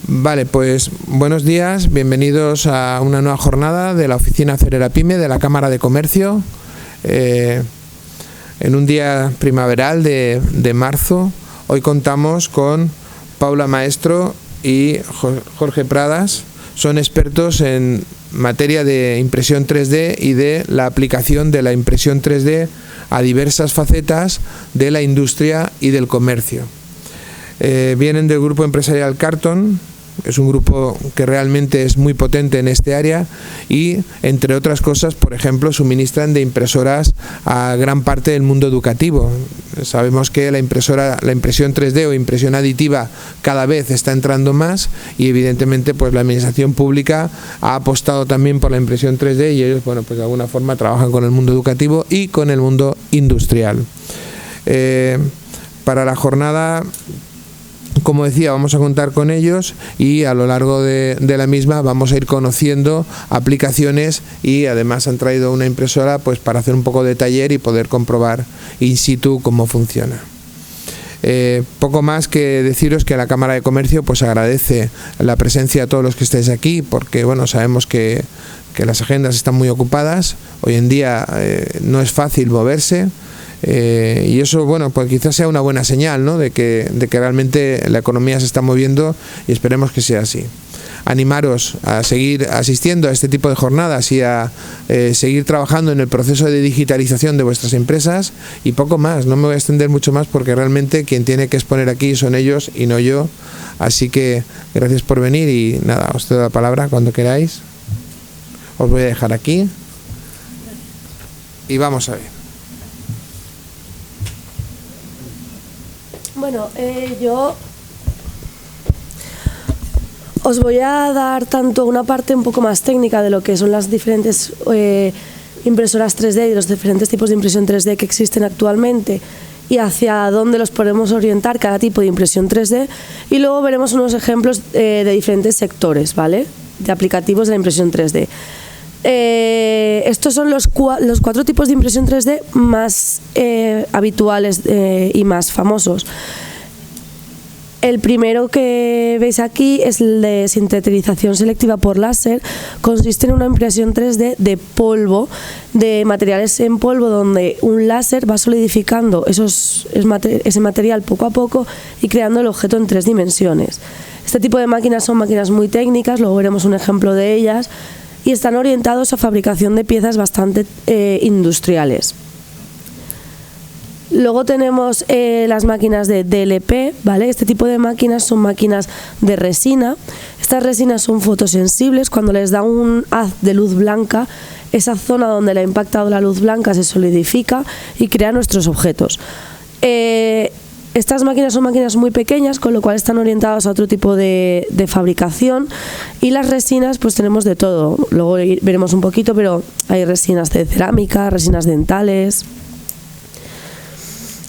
Vale, pues buenos días, bienvenidos a una nueva jornada de la Oficina Acerera Pyme de la Cámara de Comercio. En un día primaveral de marzo, hoy contamos con Paula Maestro y Jorge Pradas. Son expertos en materia de impresión 3D y de la aplicación de la impresión 3D a diversas facetas de la industria y del comercio. Vienen del grupo empresarial Carton. Es un grupo que realmente es muy potente en este área y, entre otras cosas, por ejemplo, suministran de impresoras a gran parte del mundo educativo. Sabemos que la impresión 3D o impresión aditiva cada vez está entrando más y, evidentemente, pues la administración pública ha apostado también por la impresión 3D y ellos, bueno, pues de alguna forma trabajan con el mundo educativo y con el mundo industrial. Para la jornada, como decía, vamos a contar con ellos y a lo largo de la misma vamos a ir conociendo aplicaciones y además han traído una impresora pues para hacer un poco de taller y poder comprobar in situ cómo funciona. Poco más que deciros que la Cámara de Comercio pues agradece la presencia a todos los que estáis aquí porque bueno, sabemos que las agendas están muy ocupadas, hoy en día no es fácil moverse. Y eso, bueno, pues quizás sea una buena señal, ¿no? de que realmente la economía se está moviendo y esperemos que sea así. Animaros a seguir asistiendo a este tipo de jornadas y a seguir trabajando en el proceso de digitalización de vuestras empresas y poco más. No me voy a extender mucho más porque realmente quien tiene que exponer aquí son ellos y no yo. Así que gracias por venir y nada, os doy la palabra cuando queráis. Os voy a dejar aquí y vamos a ver. Bueno, yo os voy a dar tanto una parte un poco más técnica de lo que son las diferentes impresoras 3D y los diferentes tipos de impresión 3D que existen actualmente y hacia dónde los podemos orientar cada tipo de impresión 3D y luego veremos unos ejemplos de diferentes sectores, ¿vale? De aplicativos de la impresión 3D. Estos son los cuatro tipos de impresión 3D más habituales y más famosos. El primero que veis aquí es el de sintetización selectiva por láser. Consiste en una impresión 3D de polvo, de materiales en polvo, donde un láser va solidificando ese material poco a poco y creando el objeto en 3 dimensiones. Este tipo de máquinas son máquinas muy técnicas, luego veremos un ejemplo de ellas, y están orientados a fabricación de piezas bastante industriales. Luego tenemos las máquinas de DLP, ¿vale? Este tipo de máquinas son máquinas de resina. Estas resinas son fotosensibles. Cuando les da un haz de luz blanca, esa zona donde le ha impactado la luz blanca se solidifica y crea nuestros objetos. Estas máquinas son máquinas muy pequeñas, con lo cual están orientadas a otro tipo de fabricación, y las resinas pues tenemos de todo, luego veremos un poquito, pero hay resinas de cerámica, resinas dentales.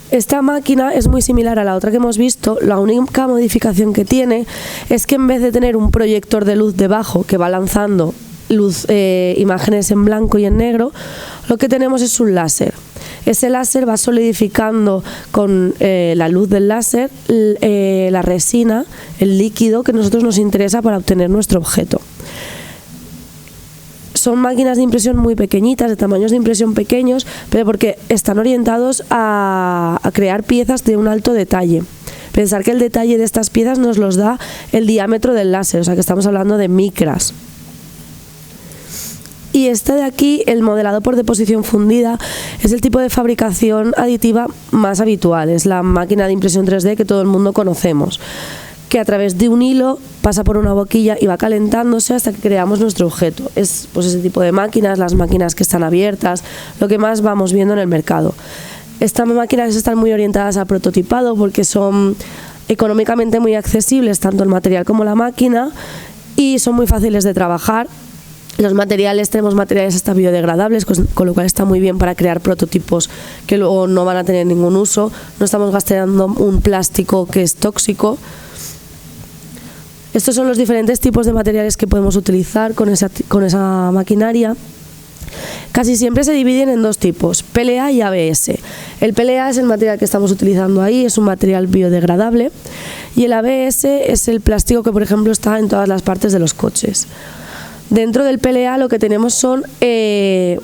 Esta máquina es muy similar a la otra que hemos visto. La única modificación que tiene es que en vez de tener un proyector de luz debajo que va lanzando imágenes en blanco y en negro, lo que tenemos es un láser. Ese láser va solidificando con la luz del láser la resina, el líquido que a nosotros nos interesa para obtener nuestro objeto. Son máquinas de impresión muy pequeñitas, de tamaños de impresión pequeños, pero porque están orientados a crear piezas de un alto detalle. Pensar que el detalle de estas piezas nos los da el diámetro del láser, o sea que estamos hablando de micras. Y este de aquí, el modelado por deposición fundida, es el tipo de fabricación aditiva más habitual. Es la máquina de impresión 3D que todo el mundo conocemos, que a través de un hilo pasa por una boquilla y va calentándose hasta que creamos nuestro objeto. Es pues ese tipo de máquinas, las máquinas que están abiertas, lo que más vamos viendo en el mercado. Estas máquinas están muy orientadas al prototipado porque son económicamente muy accesibles, tanto el material como la máquina, y son muy fáciles de trabajar. Los materiales, tenemos materiales hasta biodegradables, con lo cual está muy bien para crear prototipos que luego no van a tener ningún uso. No estamos gastando un plástico que es tóxico. Estos son los diferentes tipos de materiales que podemos utilizar con esa maquinaria. Casi siempre se dividen en dos tipos, PLA y ABS. El PLA es el material que estamos utilizando ahí, es un material biodegradable, y el ABS es el plástico que, por ejemplo, está en todas las partes de los coches. Dentro del PLA lo que tenemos son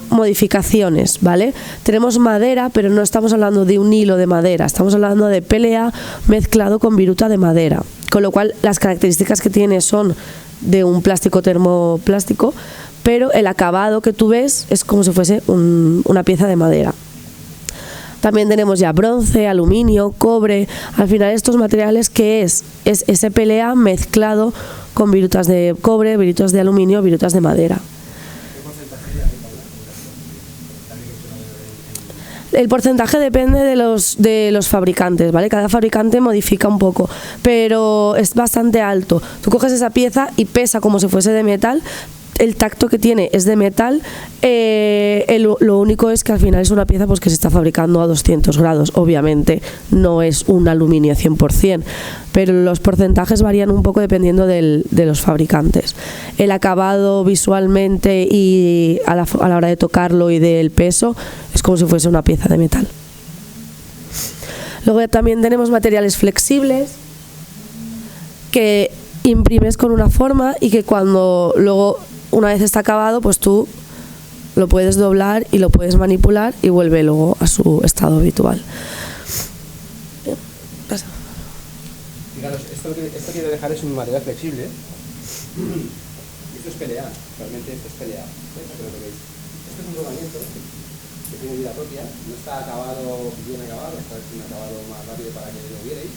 modificaciones, ¿vale? Tenemos madera, pero no estamos hablando de un hilo de madera, estamos hablando de PLA mezclado con viruta de madera, con lo cual las características que tiene son de un plástico termoplástico, pero el acabado que tú ves es como si fuese una pieza de madera. También tenemos ya bronce, aluminio, cobre. Al final estos materiales, ¿qué es? Es ese PLA mezclado con virutas de cobre, virutas de aluminio, virutas de madera. El porcentaje depende de los fabricantes, ¿vale? Cada fabricante modifica un poco, pero es bastante alto. Tú coges esa pieza y pesa como si fuese de metal. El tacto que tiene es de metal, lo único es que al final es una pieza pues que se está fabricando a 200 grados, obviamente no es un aluminio 100%, pero los porcentajes varían un poco dependiendo de los fabricantes. El acabado visualmente y a la hora de tocarlo y del peso es como si fuese una pieza de metal. Luego también tenemos materiales flexibles que imprimes con una forma y que cuando luego, una vez está acabado, pues tú lo puedes doblar y lo puedes manipular y vuelve luego a su estado habitual. Pasa. Fijaros, esto quiero dejar es un material flexible. Y esto es PLA, realmente esto es PLA. Esto es un rodamiento que tiene vida propia, no está acabado, bien acabado, está un acabado más rápido para que lo vierais.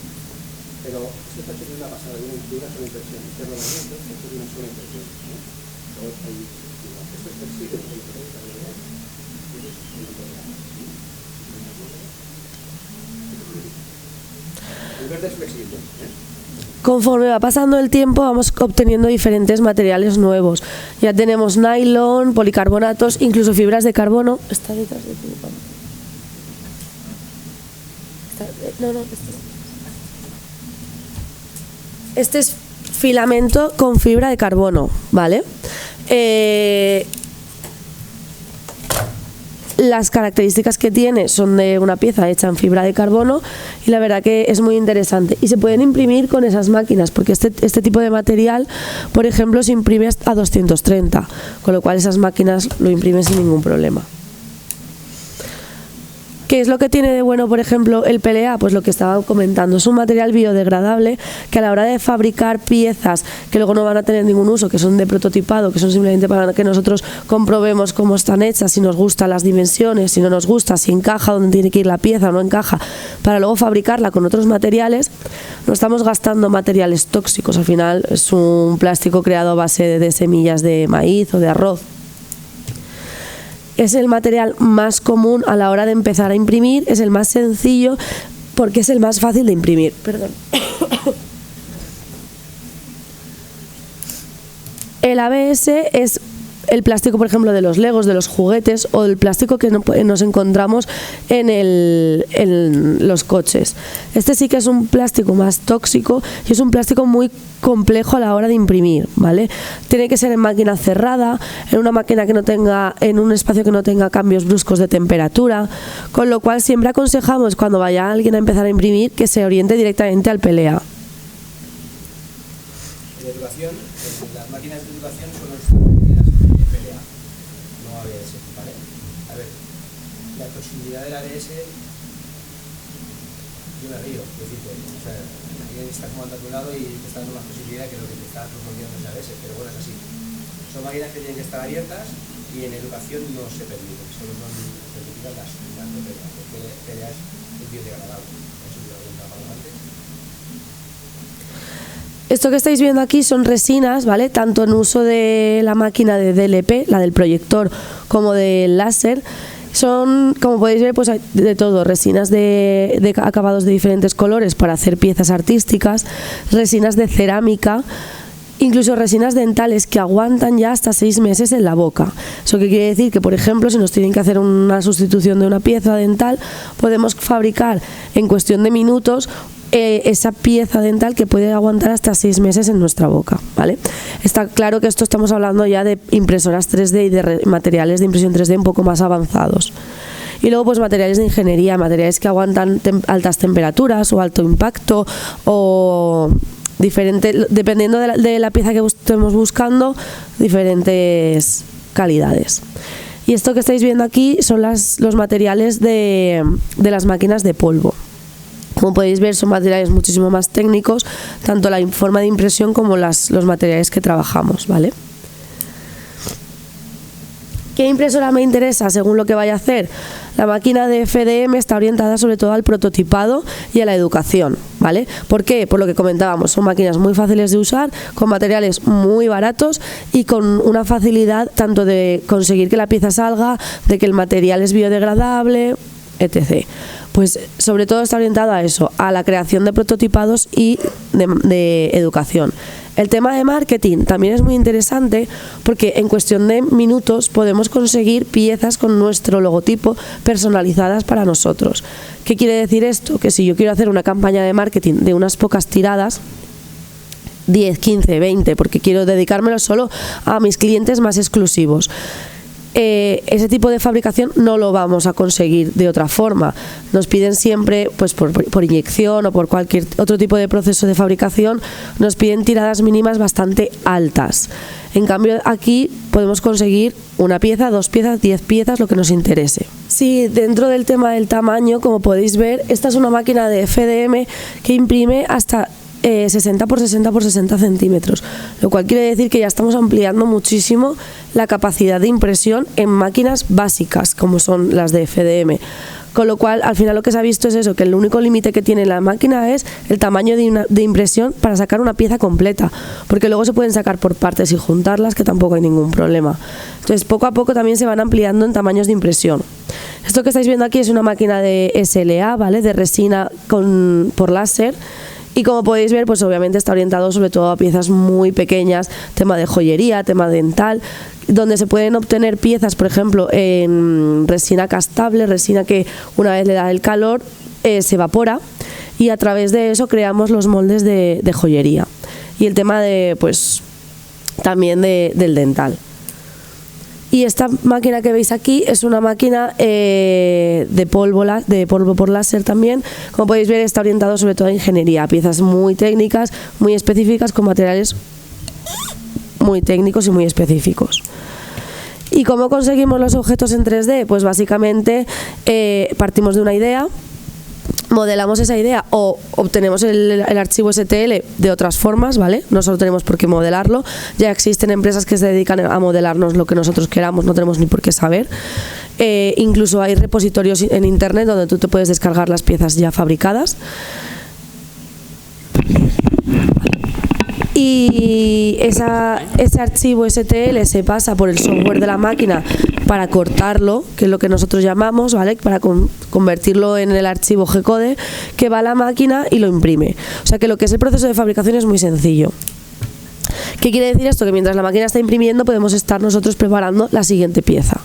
Pero esto está hecho de una pasada, de una sola impresión. Este rodamiento está hecho de una sola impresión. Esto es flexible, el verde es flexible. Conforme va pasando el tiempo vamos obteniendo diferentes materiales nuevos. Ya tenemos nylon, policarbonatos, incluso fibras de carbono. Está detrás de tu no, este es filamento con fibra de carbono, ¿vale? Las características que tiene son de una pieza hecha en fibra de carbono y la verdad que es muy interesante. Y se pueden imprimir con esas máquinas, porque este tipo de material, por ejemplo, se imprime a 230, con lo cual esas máquinas lo imprimen sin ningún problema. ¿Qué es lo que tiene de bueno, por ejemplo, el PLA? Pues lo que estaba comentando, es un material biodegradable que a la hora de fabricar piezas que luego no van a tener ningún uso, que son de prototipado, que son simplemente para que nosotros comprobemos cómo están hechas, si nos gustan las dimensiones, si no nos gusta, si encaja donde tiene que ir la pieza o no encaja, para luego fabricarla con otros materiales, no estamos gastando materiales tóxicos. Al final es un plástico creado a base de semillas de maíz o de arroz. Es el material más común a la hora de empezar a imprimir, es el más sencillo porque es el más fácil de imprimir. Perdón. El ABS es el plástico, por ejemplo, de los Legos, de los juguetes, o el plástico que nos encontramos en los coches. Este sí que es un plástico más tóxico y es un plástico muy complejo a la hora de imprimir, ¿vale? Tiene que ser en máquina cerrada, en una máquina que no tenga, en un espacio que no tenga cambios bruscos de temperatura, con lo cual siempre aconsejamos cuando vaya alguien a empezar a imprimir que se oriente directamente al PLA. En educación, las máquinas de educación son los máquinas de PLA, no ABS, ¿vale? A ver, la toxicidad del ABS, yo me río, es decir, o sea, alguien está jugando a tu lado y te está dando más posibilidad que lo que te está proporcionando ese ABS, pero bueno, es así. Son máquinas que tienen que estar abiertas y en educación no se permiten, solo son permitidas las de PLA, porque PLA es biodegradable, eso lo he comentado antes. Esto que estáis viendo aquí son resinas, ¿vale? Tanto en uso de la máquina de DLP, la del proyector, como del láser. Son, como podéis ver, pues hay de todo, resinas de acabados de diferentes colores para hacer piezas artísticas, resinas de cerámica, incluso resinas dentales que aguantan ya hasta 6 meses en la boca. Eso que quiere decir que, por ejemplo, si nos tienen que hacer una sustitución de una pieza dental, podemos fabricar en cuestión de minutos esa pieza dental que puede aguantar hasta 6 meses en nuestra boca, ¿vale? Está claro que esto estamos hablando ya de impresoras 3D y de materiales de impresión 3D un poco más avanzados. Y luego pues materiales de ingeniería, materiales que aguantan altas temperaturas o alto impacto o dependiendo de la pieza que estemos buscando, diferentes calidades. Y esto que estáis viendo aquí son los materiales de las máquinas de polvo. Como podéis ver, son materiales muchísimo más técnicos, tanto la forma de impresión como los materiales que trabajamos, ¿vale? ¿Qué impresora me interesa según lo que vaya a hacer? La máquina de FDM está orientada sobre todo al prototipado y a la educación, ¿vale? ¿Por qué? Por lo que comentábamos, son máquinas muy fáciles de usar, con materiales muy baratos y con una facilidad tanto de conseguir que la pieza salga, de que el material es biodegradable, etc. Pues sobre todo está orientado a eso, a la creación de prototipados y de educación. El tema de marketing también es muy interesante porque en cuestión de minutos podemos conseguir piezas con nuestro logotipo personalizadas para nosotros. ¿Qué quiere decir esto? Que si yo quiero hacer una campaña de marketing de unas pocas tiradas, 10, 15, 20, porque quiero dedicármelo solo a mis clientes más exclusivos, ese tipo de fabricación no lo vamos a conseguir de otra forma. Nos piden siempre, pues por inyección o por cualquier otro tipo de proceso de fabricación, nos piden tiradas mínimas bastante altas. En cambio aquí podemos conseguir una pieza, 2 piezas, 10 piezas, lo que nos interese. Sí, dentro del tema del tamaño, como podéis ver, esta es una máquina de FDM que imprime hasta 60 por 60 por 60 centímetros, lo cual quiere decir que ya estamos ampliando muchísimo la capacidad de impresión en máquinas básicas como son las de FDM, con lo cual al final lo que se ha visto es eso, que el único límite que tiene la máquina es el tamaño de impresión para sacar una pieza completa, porque luego se pueden sacar por partes y juntarlas, que tampoco hay ningún problema. Entonces poco a poco también se van ampliando en tamaños de impresión. Esto que estáis viendo aquí es una máquina de SLA, ¿vale? De resina por láser. Y como podéis ver, pues obviamente está orientado sobre todo a piezas muy pequeñas, tema de joyería, tema dental, donde se pueden obtener piezas, por ejemplo, en resina castable, resina que una vez le da el calor se evapora y a través de eso creamos los moldes de joyería. Y el tema de, pues, también del dental. Y esta máquina que veis aquí es una máquina de polvo por láser también. Como podéis ver, está orientado sobre todo a ingeniería, piezas muy técnicas, muy específicas, con materiales muy técnicos y muy específicos. ¿Y cómo conseguimos los objetos en 3D? Pues básicamente partimos de una idea, modelamos esa idea o obtenemos el archivo STL de otras formas, ¿vale? No solo tenemos por qué modelarlo, ya existen empresas que se dedican a modelarnos lo que nosotros queramos, no tenemos ni por qué saber. Incluso hay repositorios en internet donde tú te puedes descargar las piezas ya fabricadas. Y ese archivo STL se pasa por el software de la máquina para cortarlo, que es lo que nosotros llamamos, ¿vale? Para convertirlo en el archivo G-code, que va a la máquina y lo imprime. O sea que lo que es el proceso de fabricación es muy sencillo. ¿Qué quiere decir esto? Que mientras la máquina está imprimiendo podemos estar nosotros preparando la siguiente pieza.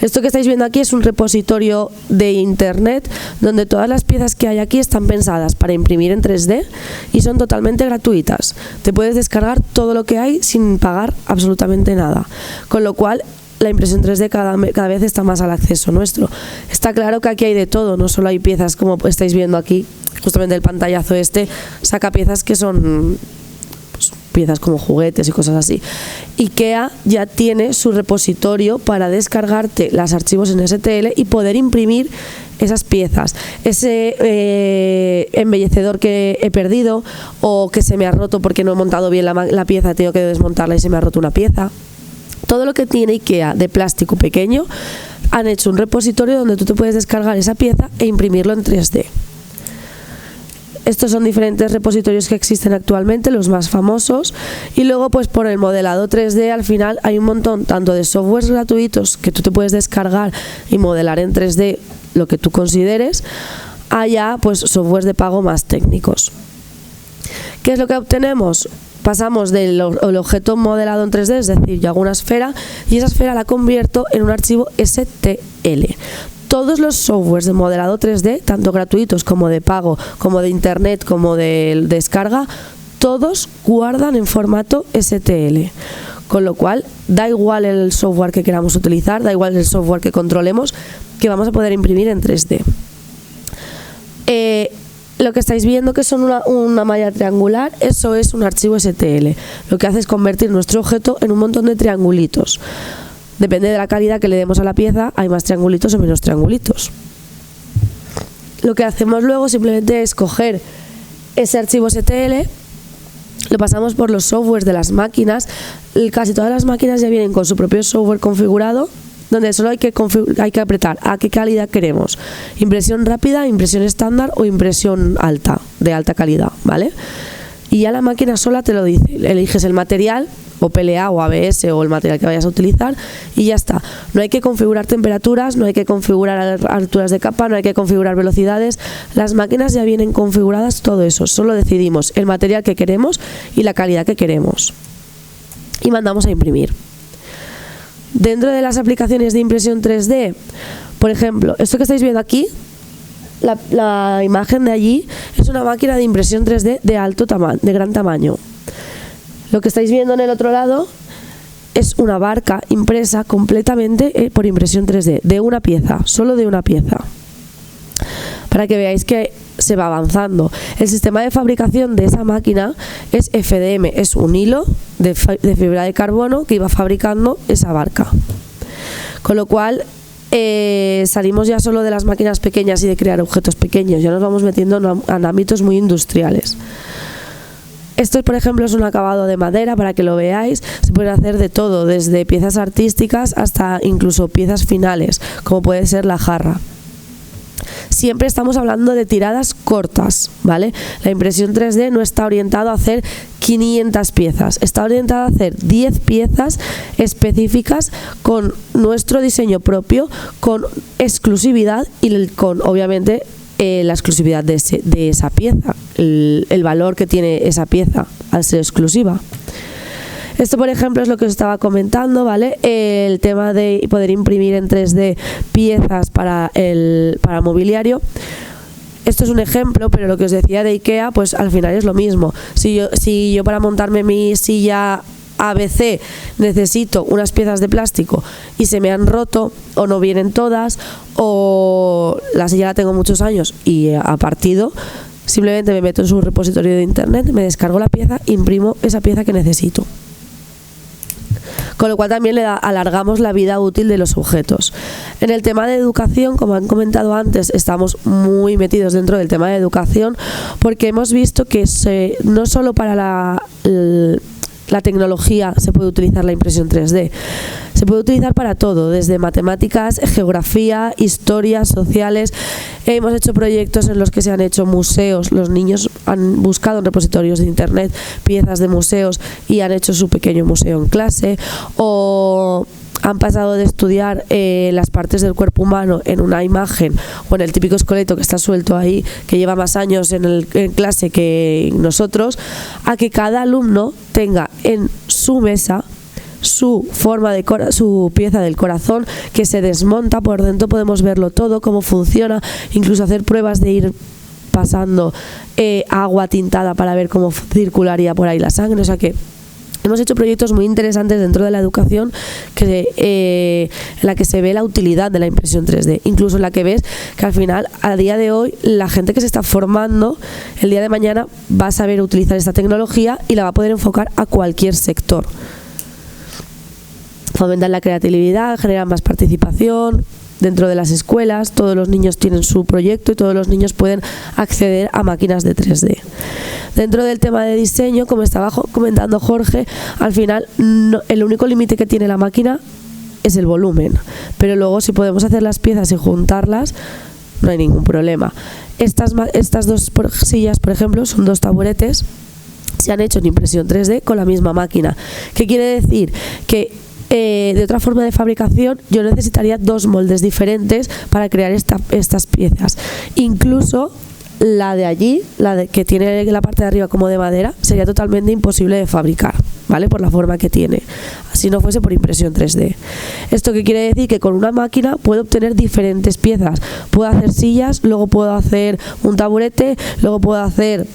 Esto que estáis viendo aquí es un repositorio de internet donde todas las piezas que hay aquí están pensadas para imprimir en 3D y son totalmente gratuitas. Te puedes descargar todo lo que hay sin pagar absolutamente nada. Con lo cual la impresión 3D cada vez está más al acceso nuestro. Está claro que aquí hay de todo, no solo hay piezas como estáis viendo aquí, justamente el pantallazo saca piezas que son piezas como juguetes y cosas así. IKEA ya tiene su repositorio para descargarte los archivos en STL y poder imprimir esas piezas. Ese embellecedor que he perdido o que se me ha roto porque no he montado bien la pieza, tengo que desmontarla y se me ha roto una pieza. Todo lo que tiene IKEA de plástico pequeño, han hecho un repositorio donde tú te puedes descargar esa pieza e imprimirlo en 3D. Estos son diferentes repositorios que existen actualmente, los más famosos, y luego pues por el modelado 3D al final hay un montón tanto de softwares gratuitos que tú te puedes descargar y modelar en 3D lo que tú consideres, allá pues softwares de pago más técnicos. ¿Qué es lo que obtenemos? Pasamos del objeto modelado en 3D, es decir, yo hago una esfera y esa esfera la convierto en un archivo STL. Todos los softwares de modelado 3D, tanto gratuitos como de pago, como de internet, como de descarga, todos guardan en formato STL. Con lo cual, da igual el software que queramos utilizar, da igual el software que controlemos, que vamos a poder imprimir en 3D. Lo que estáis viendo que son una malla triangular, eso es un archivo STL. Lo que hace es convertir nuestro objeto en un montón de triangulitos. Depende de la calidad que le demos a la pieza, hay más triangulitos o menos triangulitos. Lo que hacemos luego simplemente es coger ese archivo STL, lo pasamos por los softwares de las máquinas. Casi todas las máquinas ya vienen con su propio software configurado, donde solo hay que apretar a qué calidad queremos: impresión rápida, impresión estándar o impresión alta, de alta calidad, ¿vale? Y ya la máquina sola te lo dice. Eliges el material, o PLA o ABS o el material que vayas a utilizar, y ya está. No hay que configurar temperaturas, no hay que configurar alturas de capa, no hay que configurar velocidades. Las máquinas ya vienen configuradas todo eso. Solo decidimos el material que queremos y la calidad que queremos y mandamos a imprimir. Dentro de las aplicaciones de impresión 3D, por ejemplo, esto que estáis viendo aquí, la imagen de allí es una máquina de impresión 3D de gran tamaño. Lo que estáis viendo en el otro lado es una barca impresa completamente por impresión 3D, de una pieza, solo de una pieza. Para que veáis que se va avanzando. El sistema de fabricación de esa máquina es FDM, es un hilo de fibra de carbono que iba fabricando esa barca. Con lo cual salimos ya solo de las máquinas pequeñas y de crear objetos pequeños, ya nos vamos metiendo en ámbitos muy industriales. Esto, por ejemplo, es un acabado de madera, para que lo veáis. Se puede hacer de todo, desde piezas artísticas hasta incluso piezas finales, como puede ser la jarra. Siempre estamos hablando de tiradas cortas, ¿vale? La impresión 3D no está orientada a hacer 500 piezas, está orientada a hacer 10 piezas específicas con nuestro diseño propio, con exclusividad y con, obviamente, la exclusividad de esa pieza, el valor que tiene esa pieza al ser exclusiva. Esto, por ejemplo, es lo que os estaba comentando, ¿vale? El tema de poder imprimir en 3D piezas para mobiliario. Esto es un ejemplo, pero lo que os decía de IKEA, pues al final es lo mismo. Si yo para montarme mi silla ABC necesito unas piezas de plástico y se me han roto o no vienen todas, o la silla la tengo muchos años y ha partido, simplemente me meto en su repositorio de internet, me descargo la pieza, imprimo esa pieza que necesito. Con lo cual también alargamos la vida útil de los objetos. En el tema de educación, como han comentado antes, estamos muy metidos dentro del tema de educación, porque hemos visto que no solo para la tecnología se puede utilizar la impresión 3D, se puede utilizar para todo, desde matemáticas, geografía, historias, sociales. Hemos hecho proyectos en los que se han hecho museos, los niños han buscado en repositorios de internet piezas de museos y han hecho su pequeño museo en clase, o han pasado de estudiar las partes del cuerpo humano en una imagen o en el típico esqueleto que está suelto ahí, que lleva más años en clase que nosotros, a que cada alumno tenga en su mesa su pieza del corazón, que se desmonta por dentro, podemos verlo todo, cómo funciona, incluso hacer pruebas de ir pasando agua tintada para ver cómo circularía por ahí la sangre. O sea que hemos hecho proyectos muy interesantes dentro de la educación en la que se ve la utilidad de la impresión 3D, incluso en la que ves que al final, a día de hoy, la gente que se está formando el día de mañana va a saber utilizar esta tecnología y la va a poder enfocar a cualquier sector. Fomentan la creatividad, generan más participación dentro de las escuelas, todos los niños tienen su proyecto y todos los niños pueden acceder a máquinas de 3D. Dentro del tema de diseño, como estaba comentando Jorge, al final el único límite que tiene la máquina es el volumen, pero luego si podemos hacer las piezas y juntarlas, no hay ningún problema. Estas dos sillas, por ejemplo, son dos taburetes, se han hecho en impresión 3D con la misma máquina. ¿Qué quiere decir? Que de otra forma de fabricación yo necesitaría dos moldes diferentes para crear estas piezas. Incluso la de allí, que tiene la parte de arriba como de madera, sería totalmente imposible de fabricar, ¿vale? Por la forma que tiene, si no fuese por impresión 3D. ¿Esto qué quiere decir? Que con una máquina puedo obtener diferentes piezas. Puedo hacer sillas, luego puedo hacer un taburete, luego puedo hacer,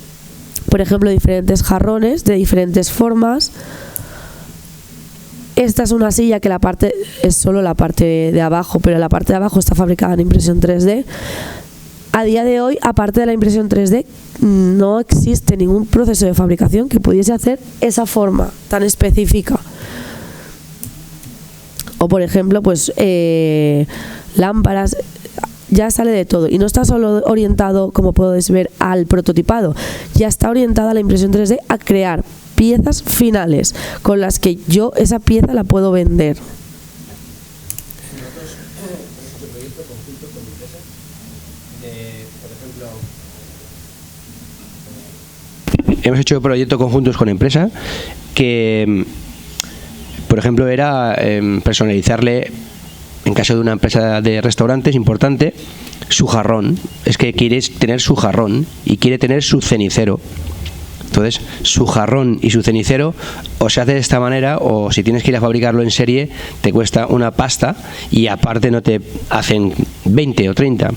por ejemplo, diferentes jarrones de diferentes formas. Esta es una silla que la parte es solo la parte de abajo, pero la parte de abajo está fabricada en impresión 3D. A día de hoy, aparte de la impresión 3D, no existe ningún proceso de fabricación que pudiese hacer esa forma tan específica. O por ejemplo, pues lámparas, ya sale de todo. Y no está solo orientado, como podéis ver, al prototipado, ya está orientada la impresión 3D a crear piezas finales con las que yo esa pieza la puedo vender. Hemos hecho proyectos conjuntos con empresa que, por ejemplo, era personalizarle, en caso de una empresa de restaurantes importante, su jarrón. Es que quiere tener su jarrón y quiere tener su cenicero. Entonces, su jarrón y su cenicero o se hace de esta manera, o si tienes que ir a fabricarlo en serie, te cuesta una pasta y aparte no te hacen 20 o 30.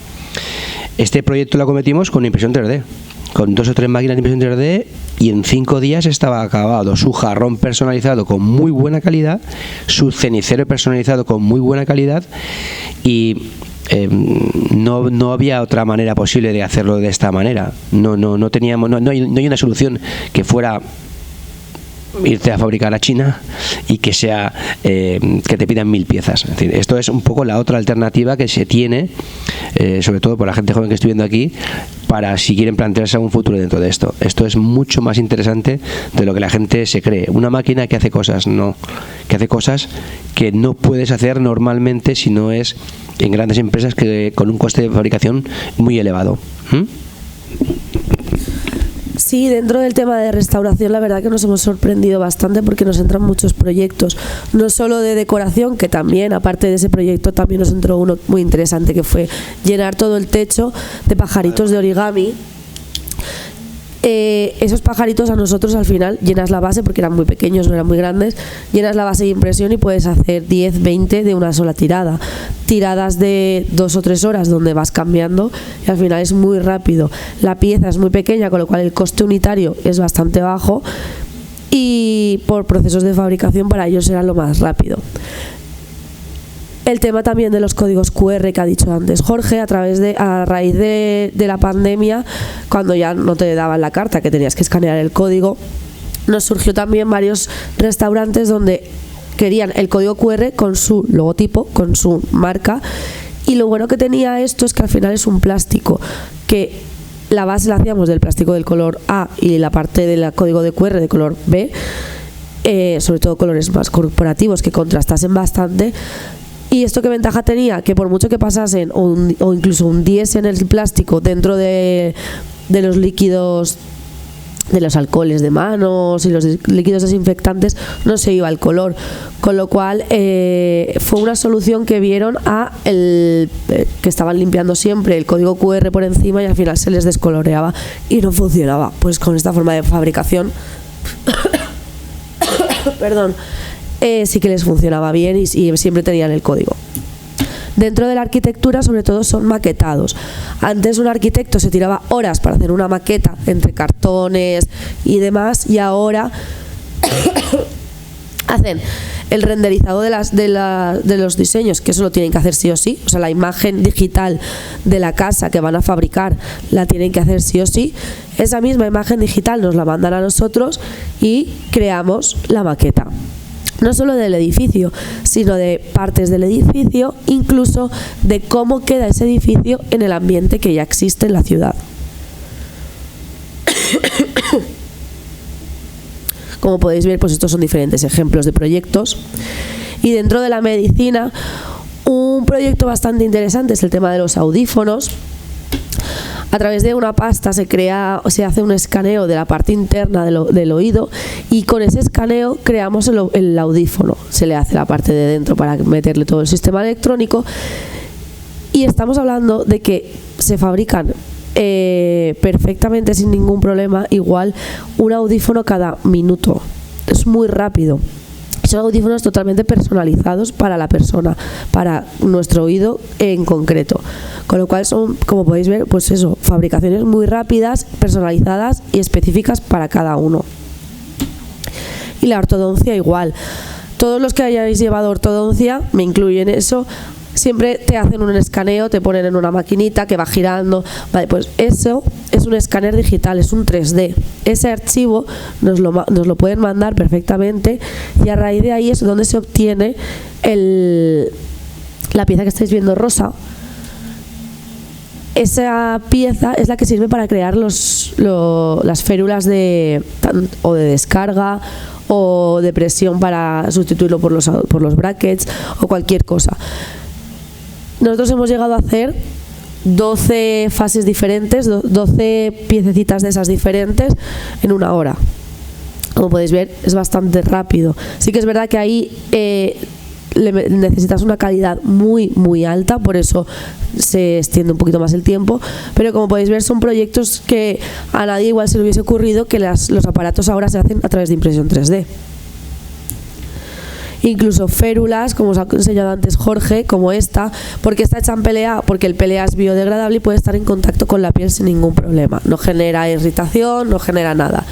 Este proyecto lo acometimos con impresión 3D. Con 2 o 3 máquinas de impresión 3D, y en 5 días estaba acabado su jarrón personalizado con muy buena calidad, su cenicero personalizado con muy buena calidad, y no había otra manera posible de hacerlo de esta manera. No teníamos, no hay una solución que fuera irte a fabricar a China y que sea que te pidan 1000 piezas. Es decir, esto es un poco la otra alternativa que se tiene, sobre todo por la gente joven que estoy viendo aquí, para si quieren plantearse algún futuro dentro de esto. Esto es mucho más interesante de lo que la gente se cree. Una máquina que hace cosas, que hace cosas que no puedes hacer normalmente si no es en grandes empresas que con un coste de fabricación muy elevado. Sí, dentro del tema de restauración, la verdad que nos hemos sorprendido bastante porque nos entran muchos proyectos, no solo de decoración, que también, aparte de ese proyecto, también nos entró uno muy interesante que fue llenar todo el techo de pajaritos de origami. Esos pajaritos a nosotros al final llenas la base, porque eran muy pequeños, no eran muy grandes, llenas la base de impresión y puedes hacer 10, 20 de una sola tirada, tiradas de 2 o 3 horas donde vas cambiando y al final es muy rápido. La pieza es muy pequeña, con lo cual el coste unitario es bastante bajo y por procesos de fabricación para ellos era lo más rápido. El tema también de los códigos QR que ha dicho antes Jorge, a raíz de la pandemia, cuando ya no te daban la carta, que tenías que escanear el código, nos surgió también varios restaurantes donde querían el código QR con su logotipo, con su marca, y lo bueno que tenía esto es que al final es un plástico, que la base la hacíamos del plástico del color A y la parte del código de QR de color B, sobre todo colores más corporativos que contrastasen bastante. ¿Y esto qué ventaja tenía? Que por mucho que pasasen o incluso hundiesen el plástico dentro de los líquidos, de los alcoholes de manos y los líquidos desinfectantes, no se iba el color. Con lo cual fue una solución que vieron que estaban limpiando siempre el código QR por encima y al final se les descoloreaba y no funcionaba. Pues con esta forma de fabricación perdón, sí que les funcionaba bien y siempre tenían el código. Dentro de la arquitectura, sobre todo, son maquetados. Antes un arquitecto se tiraba horas para hacer una maqueta entre cartones y demás, y ahora hacen el renderizado de los diseños, que eso lo tienen que hacer sí o sí. O sea, la imagen digital de la casa que van a fabricar la tienen que hacer sí o sí. Esa misma imagen digital nos la mandan a nosotros y creamos la maqueta. No solo del edificio, sino de partes del edificio, incluso de cómo queda ese edificio en el ambiente que ya existe en la ciudad. Como podéis ver, pues estos son diferentes ejemplos de proyectos. Y dentro de la medicina, un proyecto bastante interesante es el tema de los audífonos. A través de una pasta se hace un escaneo de la parte interna del oído y con ese escaneo creamos el audífono. Se le hace la parte de dentro para meterle todo el sistema electrónico y estamos hablando de que se fabrican perfectamente sin ningún problema, igual un audífono cada minuto. Es muy rápido. Son audífonos totalmente personalizados para la persona, para nuestro oído en concreto. Con lo cual son, como podéis ver, pues eso, fabricaciones muy rápidas, personalizadas y específicas para cada uno. Y la ortodoncia igual. todos los que hayáis llevado ortodoncia, me incluyo en eso, siempre te hacen un escaneo, te ponen en una maquinita que va girando. Vale, pues eso es un escáner digital, es un 3D. Ese archivo nos lo pueden mandar perfectamente y a raíz de ahí es donde se obtiene la pieza que estáis viendo rosa. Esa pieza es la que sirve para crear las férulas o de descarga o de presión para sustituirlo por los brackets o cualquier cosa. Nosotros hemos llegado a hacer 12 fases diferentes, 12 piececitas de esas diferentes en una hora. Como podéis ver, es bastante rápido. Sí que es verdad que ahí necesitas una calidad muy muy alta, por eso se extiende un poquito más el tiempo, pero como podéis ver son proyectos que a nadie igual se le hubiese ocurrido que los aparatos ahora se hacen a través de impresión 3D. Incluso férulas, como os ha enseñado antes Jorge, como esta, porque está hecha en PLA, porque el PLA es biodegradable y puede estar en contacto con la piel sin ningún problema, no genera irritación, no genera nada.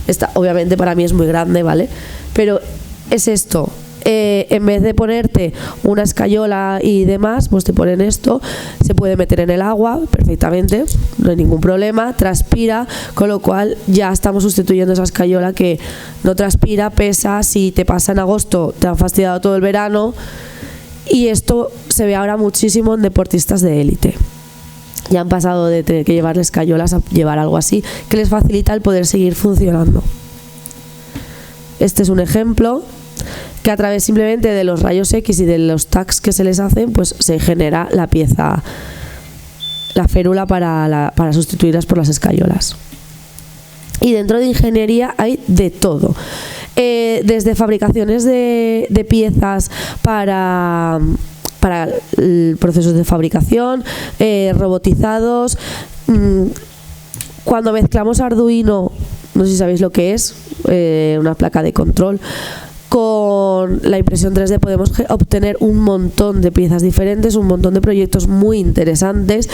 Esta obviamente para mí es muy grande, ¿vale? Pero es esto. En vez de ponerte una escayola y demás, pues te ponen esto, se puede meter en el agua perfectamente, no hay ningún problema, transpira, con lo cual ya estamos sustituyendo esa escayola que no transpira, pesa, si te pasa en agosto te han fastidiado todo el verano, y esto se ve ahora muchísimo en deportistas de élite. Ya han pasado de tener que llevarles escayolas a llevar algo así, que les facilita el poder seguir funcionando. Este es un ejemplo que a través simplemente de los rayos X y de los tags que se les hacen, pues se genera la pieza, la férula para sustituirlas por las escayolas. Y dentro de ingeniería hay de todo, desde fabricaciones de piezas para procesos de fabricación, robotizados. Cuando mezclamos Arduino, no sé si sabéis lo que es, una placa de control, con la impresión 3D podemos obtener un montón de piezas diferentes, un montón de proyectos muy interesantes,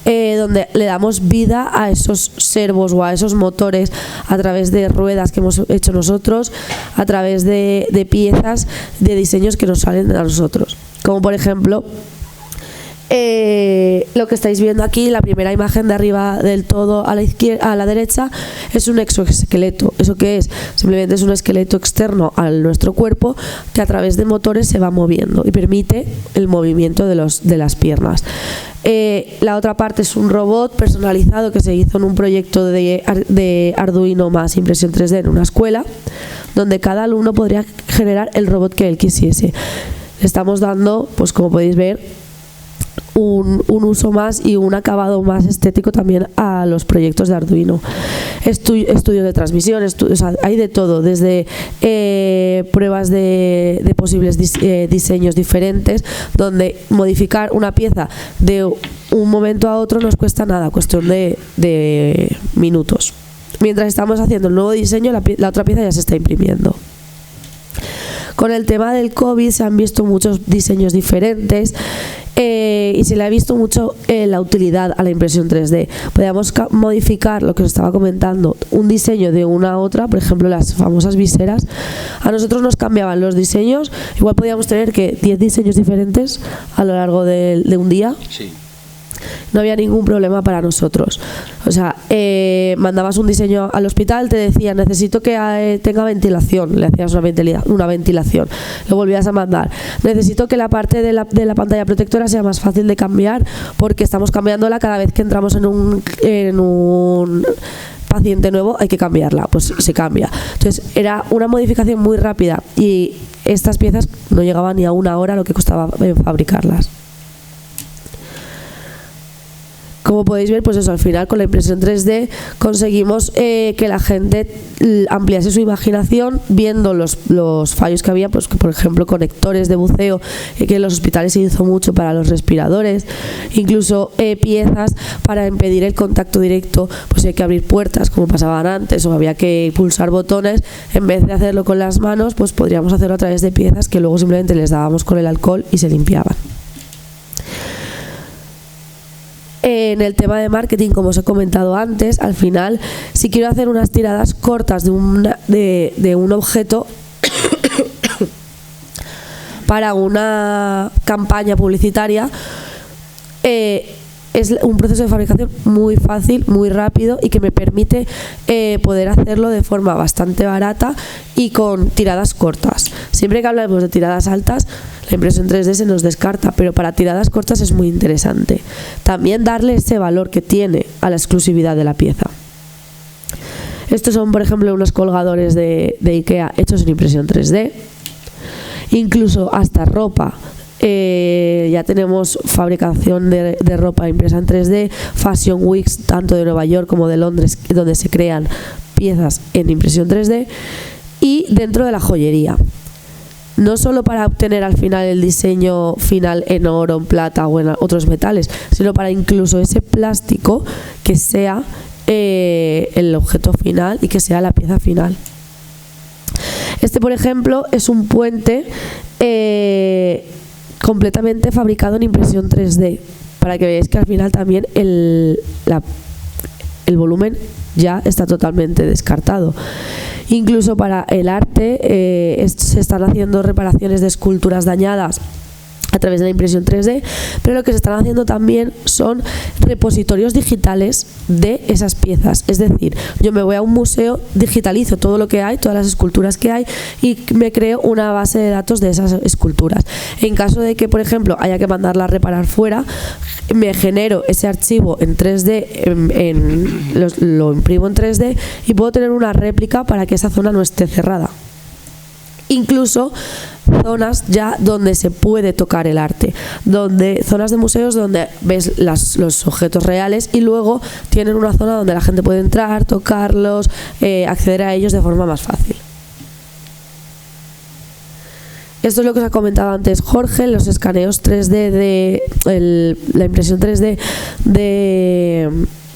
donde le damos vida a esos servos o a esos motores a través de ruedas que hemos hecho nosotros, a través de piezas, de diseños que nos salen a nosotros. Como por ejemplo lo que estáis viendo aquí, la primera imagen de arriba del todo a la izquierda, a la derecha, es un exoesqueleto. ¿Eso qué es? Simplemente es un esqueleto externo a nuestro cuerpo que a través de motores se va moviendo y permite el movimiento de las piernas. La otra parte es un robot personalizado que se hizo en un proyecto de Arduino más impresión 3D en una escuela, donde cada alumno podría generar el robot que él quisiese. Le estamos dando, pues como podéis ver, un uso más y un acabado más estético también a los proyectos de Arduino. Estudios de transmisión, o sea, hay de todo, desde pruebas de posibles diseños diferentes, donde modificar una pieza de un momento a otro nos cuesta nada, cuestión de minutos. Mientras estamos haciendo el nuevo diseño, la otra pieza ya se está imprimiendo. Con el tema del COVID se han visto muchos diseños diferentes, y se le ha visto mucho la utilidad a la impresión 3D. Podíamos modificar lo que os estaba comentando, un diseño de una a otra, por ejemplo las famosas viseras. A nosotros nos cambiaban los diseños, igual podíamos tener que 10 diseños diferentes a lo largo de un día. Sí. No había ningún problema para nosotros. O sea, mandabas un diseño al hospital, te decía necesito que tenga ventilación, le hacías una ventilación, lo volvías a mandar. Necesito que la parte de la pantalla protectora sea más fácil de cambiar, porque estamos cambiándola cada vez que entramos en un paciente nuevo, hay que cambiarla, pues se cambia. Entonces era una modificación muy rápida y estas piezas no llegaban ni a una hora lo que costaba fabricarlas. Como podéis ver, pues eso, al final con la impresión 3D conseguimos que la gente ampliase su imaginación viendo los fallos que había, pues que, por ejemplo, conectores de buceo, que en los hospitales se hizo mucho para los respiradores, incluso piezas para impedir el contacto directo, pues si hay que abrir puertas como pasaban antes o había que pulsar botones, en vez de hacerlo con las manos, pues podríamos hacerlo a través de piezas que luego simplemente les dábamos con el alcohol y se limpiaban. En el tema de marketing, como os he comentado antes, al final, si quiero hacer unas tiradas cortas de un objeto, para una campaña publicitaria, es un proceso de fabricación muy fácil, muy rápido y que me permite poder hacerlo de forma bastante barata y con tiradas cortas. Siempre que hablamos de tiradas altas, la impresión 3D se nos descarta, pero para tiradas cortas es muy interesante. También darle ese valor que tiene a la exclusividad de la pieza. Estos son, por ejemplo, unos colgadores de IKEA hechos en impresión 3D. Incluso hasta ropa. Ya tenemos fabricación de ropa impresa en 3D, Fashion Weeks tanto de Nueva York como de Londres, donde se crean piezas en impresión 3D, y dentro de la joyería. No solo para obtener al final el diseño final en oro, en plata o en otros metales, sino para incluso ese plástico que sea el objeto final y que sea la pieza final. Este, por ejemplo, es un puente completamente fabricado en impresión 3D, para que veáis que al final también el volumen ya está totalmente descartado. Incluso para el arte se están haciendo reparaciones de esculturas dañadas a través de la impresión 3D, pero lo que se están haciendo también son repositorios digitales de esas piezas. Es decir, yo me voy a un museo, digitalizo todo lo que hay, todas las esculturas que hay, y me creo una base de datos de esas esculturas. En caso de que, por ejemplo, haya que mandarla a reparar fuera, me genero ese archivo en 3D, lo imprimo en 3D y puedo tener una réplica para que esa zona no esté cerrada. Incluso zonas ya donde se puede tocar el arte, zonas de museos donde ves los objetos reales y luego tienen una zona donde la gente puede entrar, tocarlos, acceder a ellos de forma más fácil. Esto es lo que os ha comentado antes Jorge, los escaneos 3D la impresión 3D de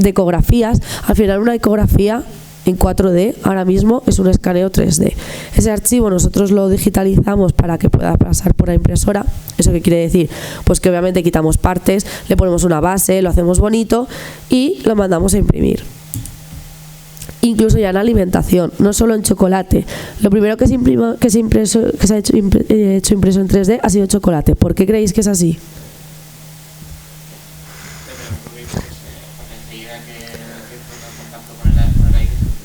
ecografías. Al final una ecografía en 4D ahora mismo es un escaneo 3D. Ese archivo nosotros lo digitalizamos para que pueda pasar por la impresora. ¿Eso qué quiere decir? Pues que obviamente quitamos partes, le ponemos una base, lo hacemos bonito y lo mandamos a imprimir. Incluso ya en alimentación, no solo en chocolate. Lo primero que se ha hecho impreso en 3D ha sido chocolate. ¿Por qué creéis que es así?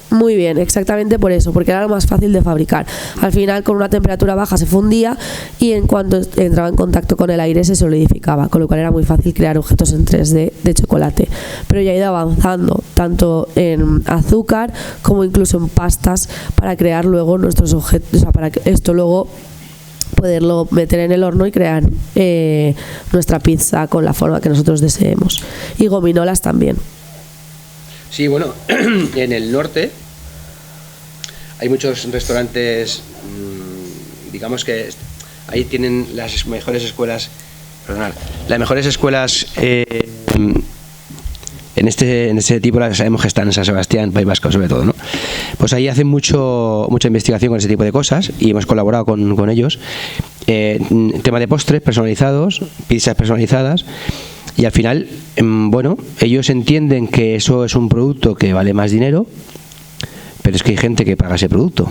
Muy bien, exactamente por eso, porque era lo más fácil de fabricar. Al final, con una temperatura baja se fundía y en cuanto entraba en contacto con el aire se solidificaba, con lo cual era muy fácil crear objetos en 3D de chocolate. Pero ya ha ido avanzando, tanto en azúcar como incluso en pastas, para crear luego nuestros objetos, o sea, para que esto luego poderlo meter en el horno y crear nuestra pizza con la forma que nosotros deseemos. Y gominolas también. Sí, bueno, en el norte hay muchos restaurantes, digamos que ahí tienen las mejores escuelas, las mejores escuelas en este tipo, las sabemos que están en San Sebastián, País Vasco sobre todo, ¿no? Pues ahí hacen mucha investigación con ese tipo de cosas y hemos colaborado con ellos. Tema de postres personalizados, pizzas personalizadas. Y al final, bueno, ellos entienden que eso es un producto que vale más dinero, pero es que hay gente que paga ese producto.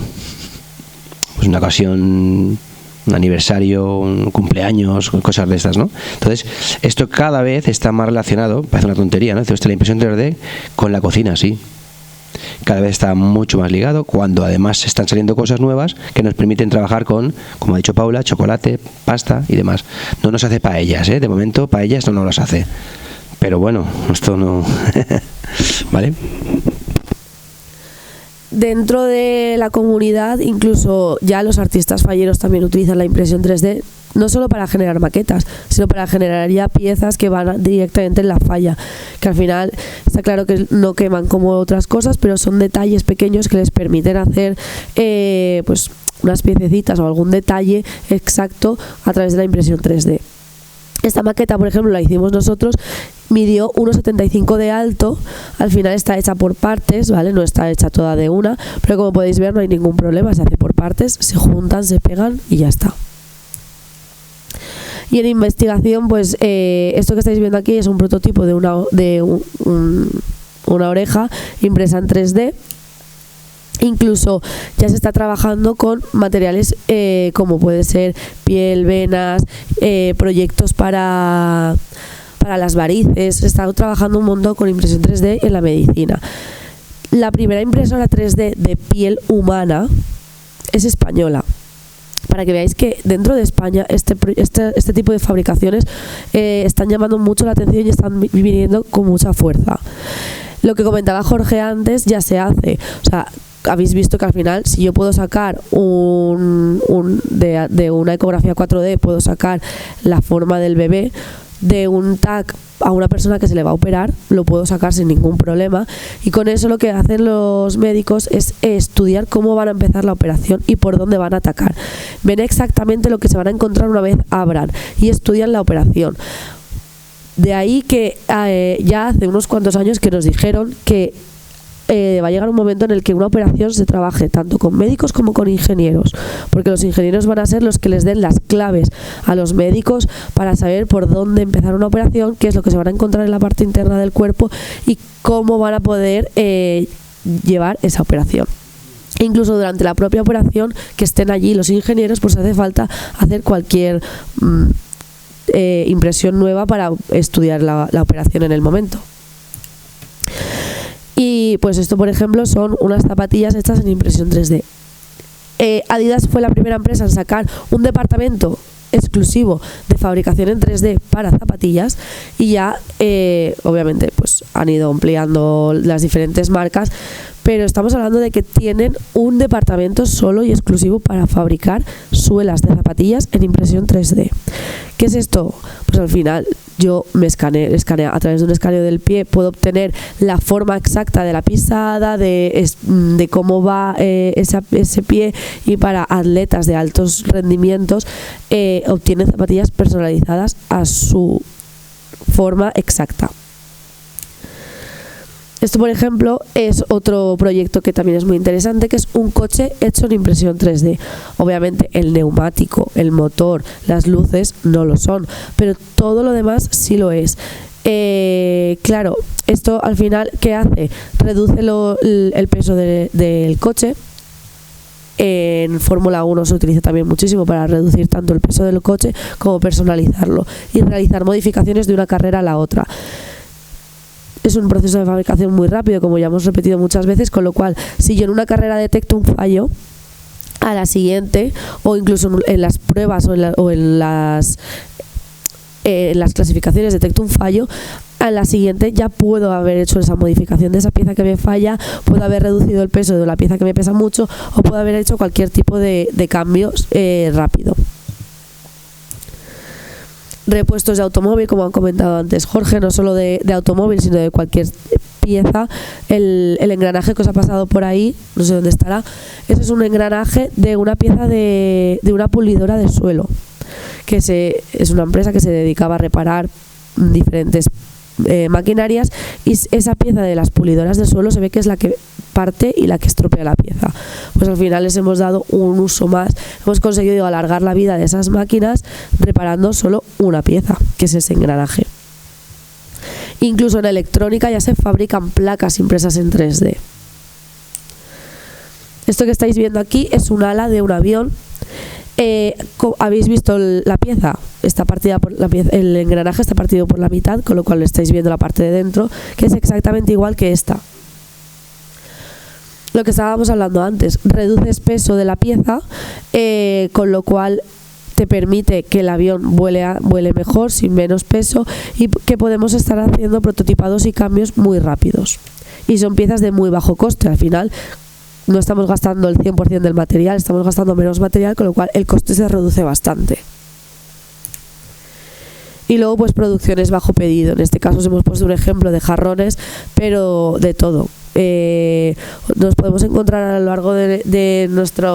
Pues una ocasión, un aniversario, un cumpleaños, cosas de estas, ¿no? Entonces, esto cada vez está más relacionado, parece una tontería, ¿no? Entonces, la impresión 3D con la cocina, sí. Cada vez está mucho más ligado, cuando además están saliendo cosas nuevas que nos permiten trabajar con, como ha dicho Paula, chocolate, pasta y demás. No nos hace paellas, de momento paellas no nos hace, pero bueno, esto no ¿vale? Dentro de la comunidad, incluso ya los artistas falleros también utilizan la impresión 3D, no solo para generar maquetas, sino para generar ya piezas que van directamente en la falla, que al final está claro que no queman como otras cosas, pero son detalles pequeños que les permiten hacer pues unas piececitas o algún detalle exacto a través de la impresión 3D. Esta maqueta, por ejemplo, la hicimos nosotros, midió 1,75 de alto, al final está hecha por partes, ¿vale? No está hecha toda de una, pero como podéis ver no hay ningún problema, se hace por partes, se juntan, se pegan y ya está. Y en investigación, pues esto que estáis viendo aquí es un prototipo de una oreja impresa en 3D. Incluso ya se está trabajando con materiales como puede ser piel, venas, proyectos para las varices. Se está trabajando un montón con impresión 3D en la medicina. La primera impresora 3D de piel humana es española. Para que veáis que dentro de España este tipo de fabricaciones están llamando mucho la atención y están viniendo con mucha fuerza. Lo que comentaba Jorge antes ya se hace. O sea, habéis visto que al final, si yo puedo sacar de una ecografía 4D, puedo sacar la forma del bebé, de un TAC a una persona que se le va a operar, lo puedo sacar sin ningún problema, y con eso lo que hacen los médicos es estudiar cómo van a empezar la operación y por dónde van a atacar. Ven exactamente lo que se van a encontrar una vez abran y estudian la operación. De ahí que ya hace unos cuantos años que nos dijeron que va a llegar un momento en el que una operación se trabaje tanto con médicos como con ingenieros, porque los ingenieros van a ser los que les den las claves a los médicos para saber por dónde empezar una operación, qué es lo que se van a encontrar en la parte interna del cuerpo y cómo van a poder llevar esa operación. Incluso durante la propia operación, que estén allí los ingenieros, pues hace falta hacer cualquier impresión nueva para estudiar la operación en el momento. Y pues esto, por ejemplo, son unas zapatillas hechas en impresión 3D. Adidas fue la primera empresa en sacar un departamento exclusivo de fabricación en 3D para zapatillas, y ya obviamente pues han ido ampliando las diferentes marcas, pero estamos hablando de que tienen un departamento solo y exclusivo para fabricar suelas de zapatillas en impresión 3D. ¿Qué es esto? Pues al final yo me escaneo a través de un escaneo del pie, puedo obtener la forma exacta de la pisada, de cómo va ese pie, y para atletas de altos rendimientos obtienen zapatillas personalizadas a su forma exacta. Esto, por ejemplo, es otro proyecto que también es muy interesante, que es un coche hecho en impresión 3D. Obviamente el neumático, el motor, las luces no lo son, pero todo lo demás sí lo es. Claro, esto al final, ¿qué hace? Reduce el peso del coche. En Fórmula 1 se utiliza también muchísimo para reducir tanto el peso del coche como personalizarlo y realizar modificaciones de una carrera a la otra. Es un proceso de fabricación muy rápido, como ya hemos repetido muchas veces, con lo cual si yo en una carrera detecto un fallo, a la siguiente, o incluso en las pruebas o en las clasificaciones detecto un fallo, a la siguiente ya puedo haber hecho esa modificación de esa pieza que me falla, puedo haber reducido el peso de la pieza que me pesa mucho, o puedo haber hecho cualquier tipo de cambios rápido. Repuestos de automóvil, como han comentado antes Jorge, no solo de automóvil, sino de cualquier pieza. El engranaje que os ha pasado por ahí, no sé dónde estará, ese es un engranaje de una pieza de una pulidora de suelo, que es una empresa que se dedicaba a reparar diferentes maquinarias, y esa pieza de las pulidoras de suelo se ve que es la que parte y la que estropea la pieza. Pues al final les hemos dado un uso más, hemos conseguido alargar la vida de esas máquinas reparando solo una pieza, que es ese engranaje. Incluso en electrónica ya se fabrican placas impresas en 3D. Esto que estáis viendo aquí es un ala de un avión. Habéis visto la pieza, está partida por el engranaje está partido por la mitad, con lo cual estáis viendo la parte de dentro, que es exactamente igual que esta. Lo que estábamos hablando antes, reduces peso de la pieza, con lo cual te permite que el avión vuele mejor, sin menos peso, y que podemos estar haciendo prototipados y cambios muy rápidos. Y son piezas de muy bajo coste. Al final no estamos gastando el 100% del material, estamos gastando menos material, con lo cual el coste se reduce bastante. Y luego pues producciones bajo pedido. En este caso os hemos puesto un ejemplo de jarrones, pero de todo. Nos podemos encontrar a lo largo de nuestra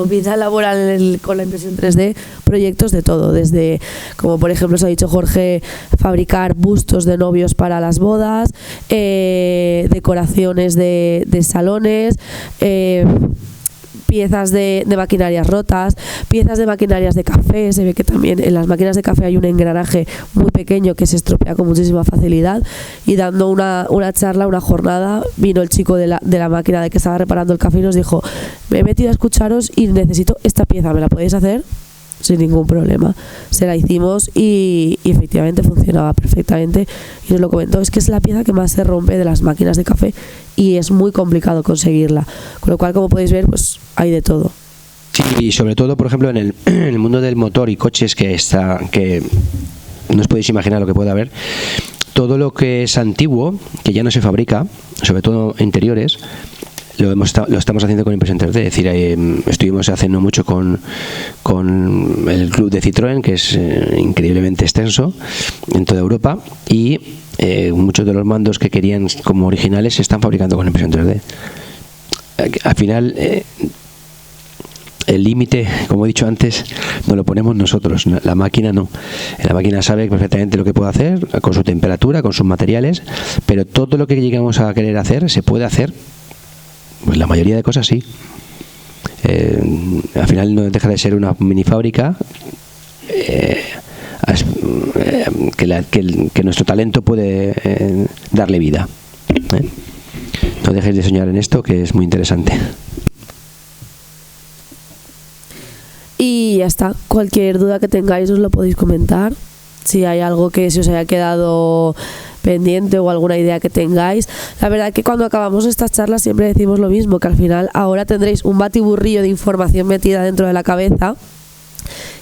vida laboral con la impresión 3D proyectos de todo, desde, como por ejemplo os ha dicho Jorge, fabricar bustos de novios para las bodas, decoraciones de salones, piezas de maquinarias rotas, piezas de maquinarias de café. Se ve que también en las máquinas de café hay un engranaje muy pequeño que se estropea con muchísima facilidad, y dando una charla, una jornada, vino el chico de la máquina de que estaba reparando el café y nos dijo: me he metido a escucharos y necesito esta pieza, ¿me la podéis hacer? Sin ningún problema. Se la hicimos y efectivamente funcionaba perfectamente, y nos lo comentó. Es que es la pieza que más se rompe de las máquinas de café y es muy complicado conseguirla, con lo cual, como podéis ver, pues hay de todo. Sí, y sobre todo, por ejemplo, en el mundo del motor y coches, que no os podéis imaginar lo que puede haber. Todo lo que es antiguo, que ya no se fabrica, sobre todo interiores, lo estamos haciendo con impresión 3D. Es decir, estuvimos hace no mucho con el club de Citroën, que es increíblemente extenso en toda Europa, y muchos de los mandos que querían como originales se están fabricando con impresión 3D. Al final, el límite, como he dicho antes, nos lo ponemos nosotros, la máquina no. La máquina sabe perfectamente lo que puede hacer, con su temperatura, con sus materiales, pero todo lo que llegamos a querer hacer se puede hacer. Pues la mayoría de cosas sí. Al final no deja de ser una mini fábrica que nuestro talento puede darle vida. No dejéis de soñar en esto, que es muy interesante. Y ya está. Cualquier duda que tengáis os lo podéis comentar. Si hay algo que se os haya quedado pendiente o alguna idea que tengáis. La verdad que cuando acabamos estas charlas siempre decimos lo mismo, que al final ahora tendréis un batiburrillo de información metida dentro de la cabeza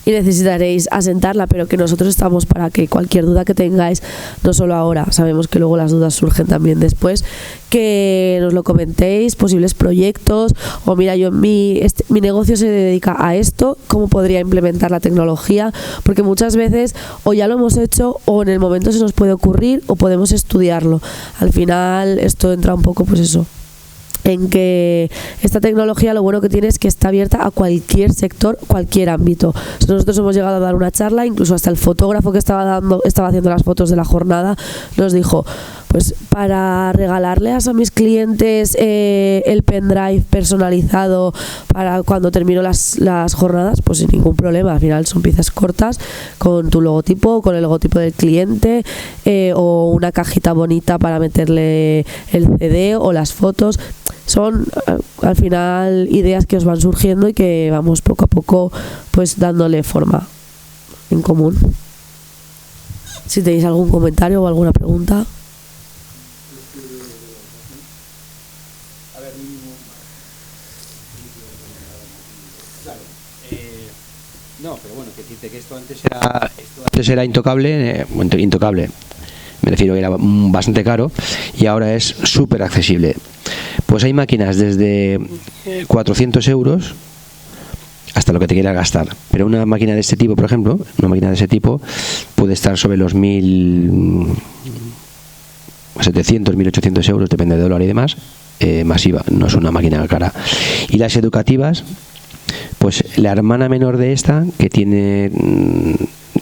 y necesitaréis asentarla, pero que nosotros estamos para que cualquier duda que tengáis, no solo ahora, sabemos que luego las dudas surgen también después, que nos lo comentéis, posibles proyectos, o mira, yo mi negocio se dedica a esto, ¿cómo podría implementar la tecnología? Porque muchas veces o ya lo hemos hecho o en el momento se nos puede ocurrir o podemos estudiarlo. Al final esto entra un poco, pues eso, en que esta tecnología lo bueno que tiene es que está abierta a cualquier sector, cualquier ámbito. Nosotros hemos llegado a dar una charla, incluso hasta el fotógrafo que estaba haciendo las fotos de la jornada nos dijo: pues para regalarles a mis clientes el pendrive personalizado para cuando termino las jornadas, pues sin ningún problema. Al final son piezas cortas con tu logotipo, con el logotipo del cliente, o una cajita bonita para meterle el CD o las fotos. Son al final ideas que os van surgiendo y que vamos poco a poco pues dándole forma en común. Si tenéis algún comentario o alguna pregunta. No, pero bueno, que decirte que esto antes era intocable, intocable. Me refiero que era bastante caro y ahora es súper accesible. Pues hay máquinas desde 400 euros hasta lo que te quieras gastar. Pero una máquina de este tipo, por ejemplo, puede estar sobre los 1.700, 1.800 euros, depende de dólar y demás, masiva, no es una máquina cara. Y las educativas, pues la hermana menor de esta, que tiene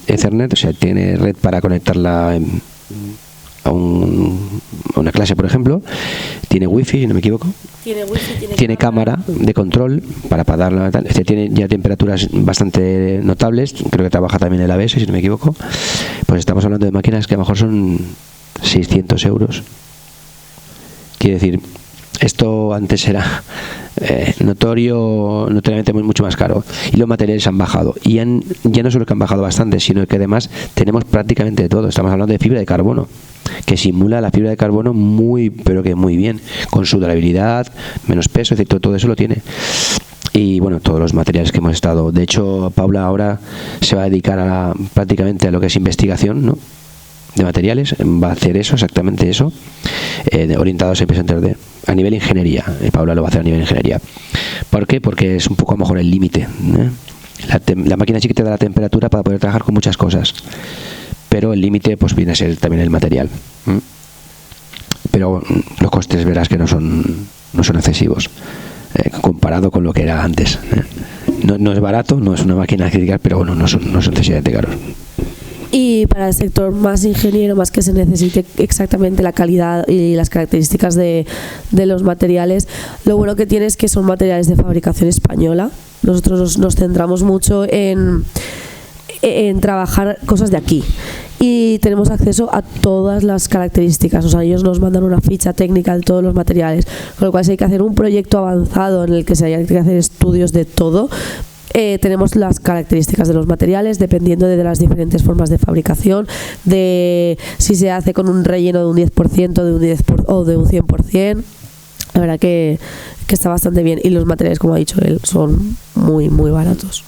Ethernet, o sea, tiene red para conectarla a una clase, por ejemplo, tiene wifi, si no me equivoco, tiene cámara de control para darla, tiene ya temperaturas bastante notables, creo que trabaja también el ABS, si no me equivoco. Pues estamos hablando de máquinas que a lo mejor son 600 euros. Quiere decir, esto antes era notoriamente mucho más caro, y los materiales han bajado, y ya no solo que han bajado bastante, sino que además tenemos prácticamente de todo. Estamos hablando de fibra de carbono, que simula la fibra de carbono pero que muy bien, con su durabilidad, menos peso, es decir, todo eso lo tiene. Y bueno, todos los materiales que hemos estado, de hecho Paula ahora se va a dedicar prácticamente a lo que es investigación, ¿no?, de materiales, va a hacer eso, exactamente eso, orientados a impresión 3D a nivel ingeniería. Paula lo va a hacer a nivel ingeniería. ¿Por qué? Porque es un poco a lo mejor el límite, la máquina sí que te da la temperatura para poder trabajar con muchas cosas, pero el límite pues viene a ser también el material. Pero los costes verás que no son excesivos comparado con lo que era antes. No es barato, no es una máquina que digas, pero bueno, no son excesivamente caros. Y para el sector más ingeniero, más que se necesite exactamente la calidad y las características de los materiales, lo bueno que tiene es que son materiales de fabricación española. Nosotros nos centramos mucho en trabajar cosas de aquí y tenemos acceso a todas las características. O sea, ellos nos mandan una ficha técnica de todos los materiales, con lo cual si hay que hacer un proyecto avanzado en el que se haya que hacer estudios de todo, tenemos las características de los materiales dependiendo de las diferentes formas de fabricación, de si se hace con un relleno de un 10%, o de un 100%. La verdad que está bastante bien, y los materiales, como ha dicho él, son muy, muy baratos.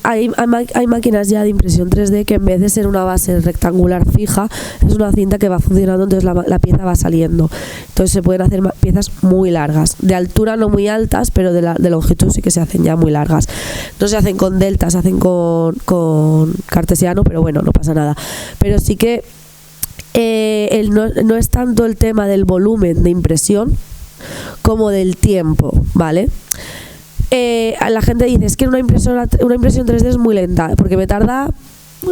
Hay máquinas ya de impresión 3D que en vez de ser una base rectangular fija, es una cinta que va funcionando, entonces la pieza va saliendo. Entonces se pueden hacer piezas muy largas, de altura no muy altas, pero de longitud sí que se hacen ya muy largas. No se hacen con delta, se hacen con cartesiano, pero bueno, no pasa nada. Pero sí que no es tanto el tema del volumen de impresión como del tiempo, ¿vale? La gente dice, es que una impresión 3D es muy lenta, porque me tarda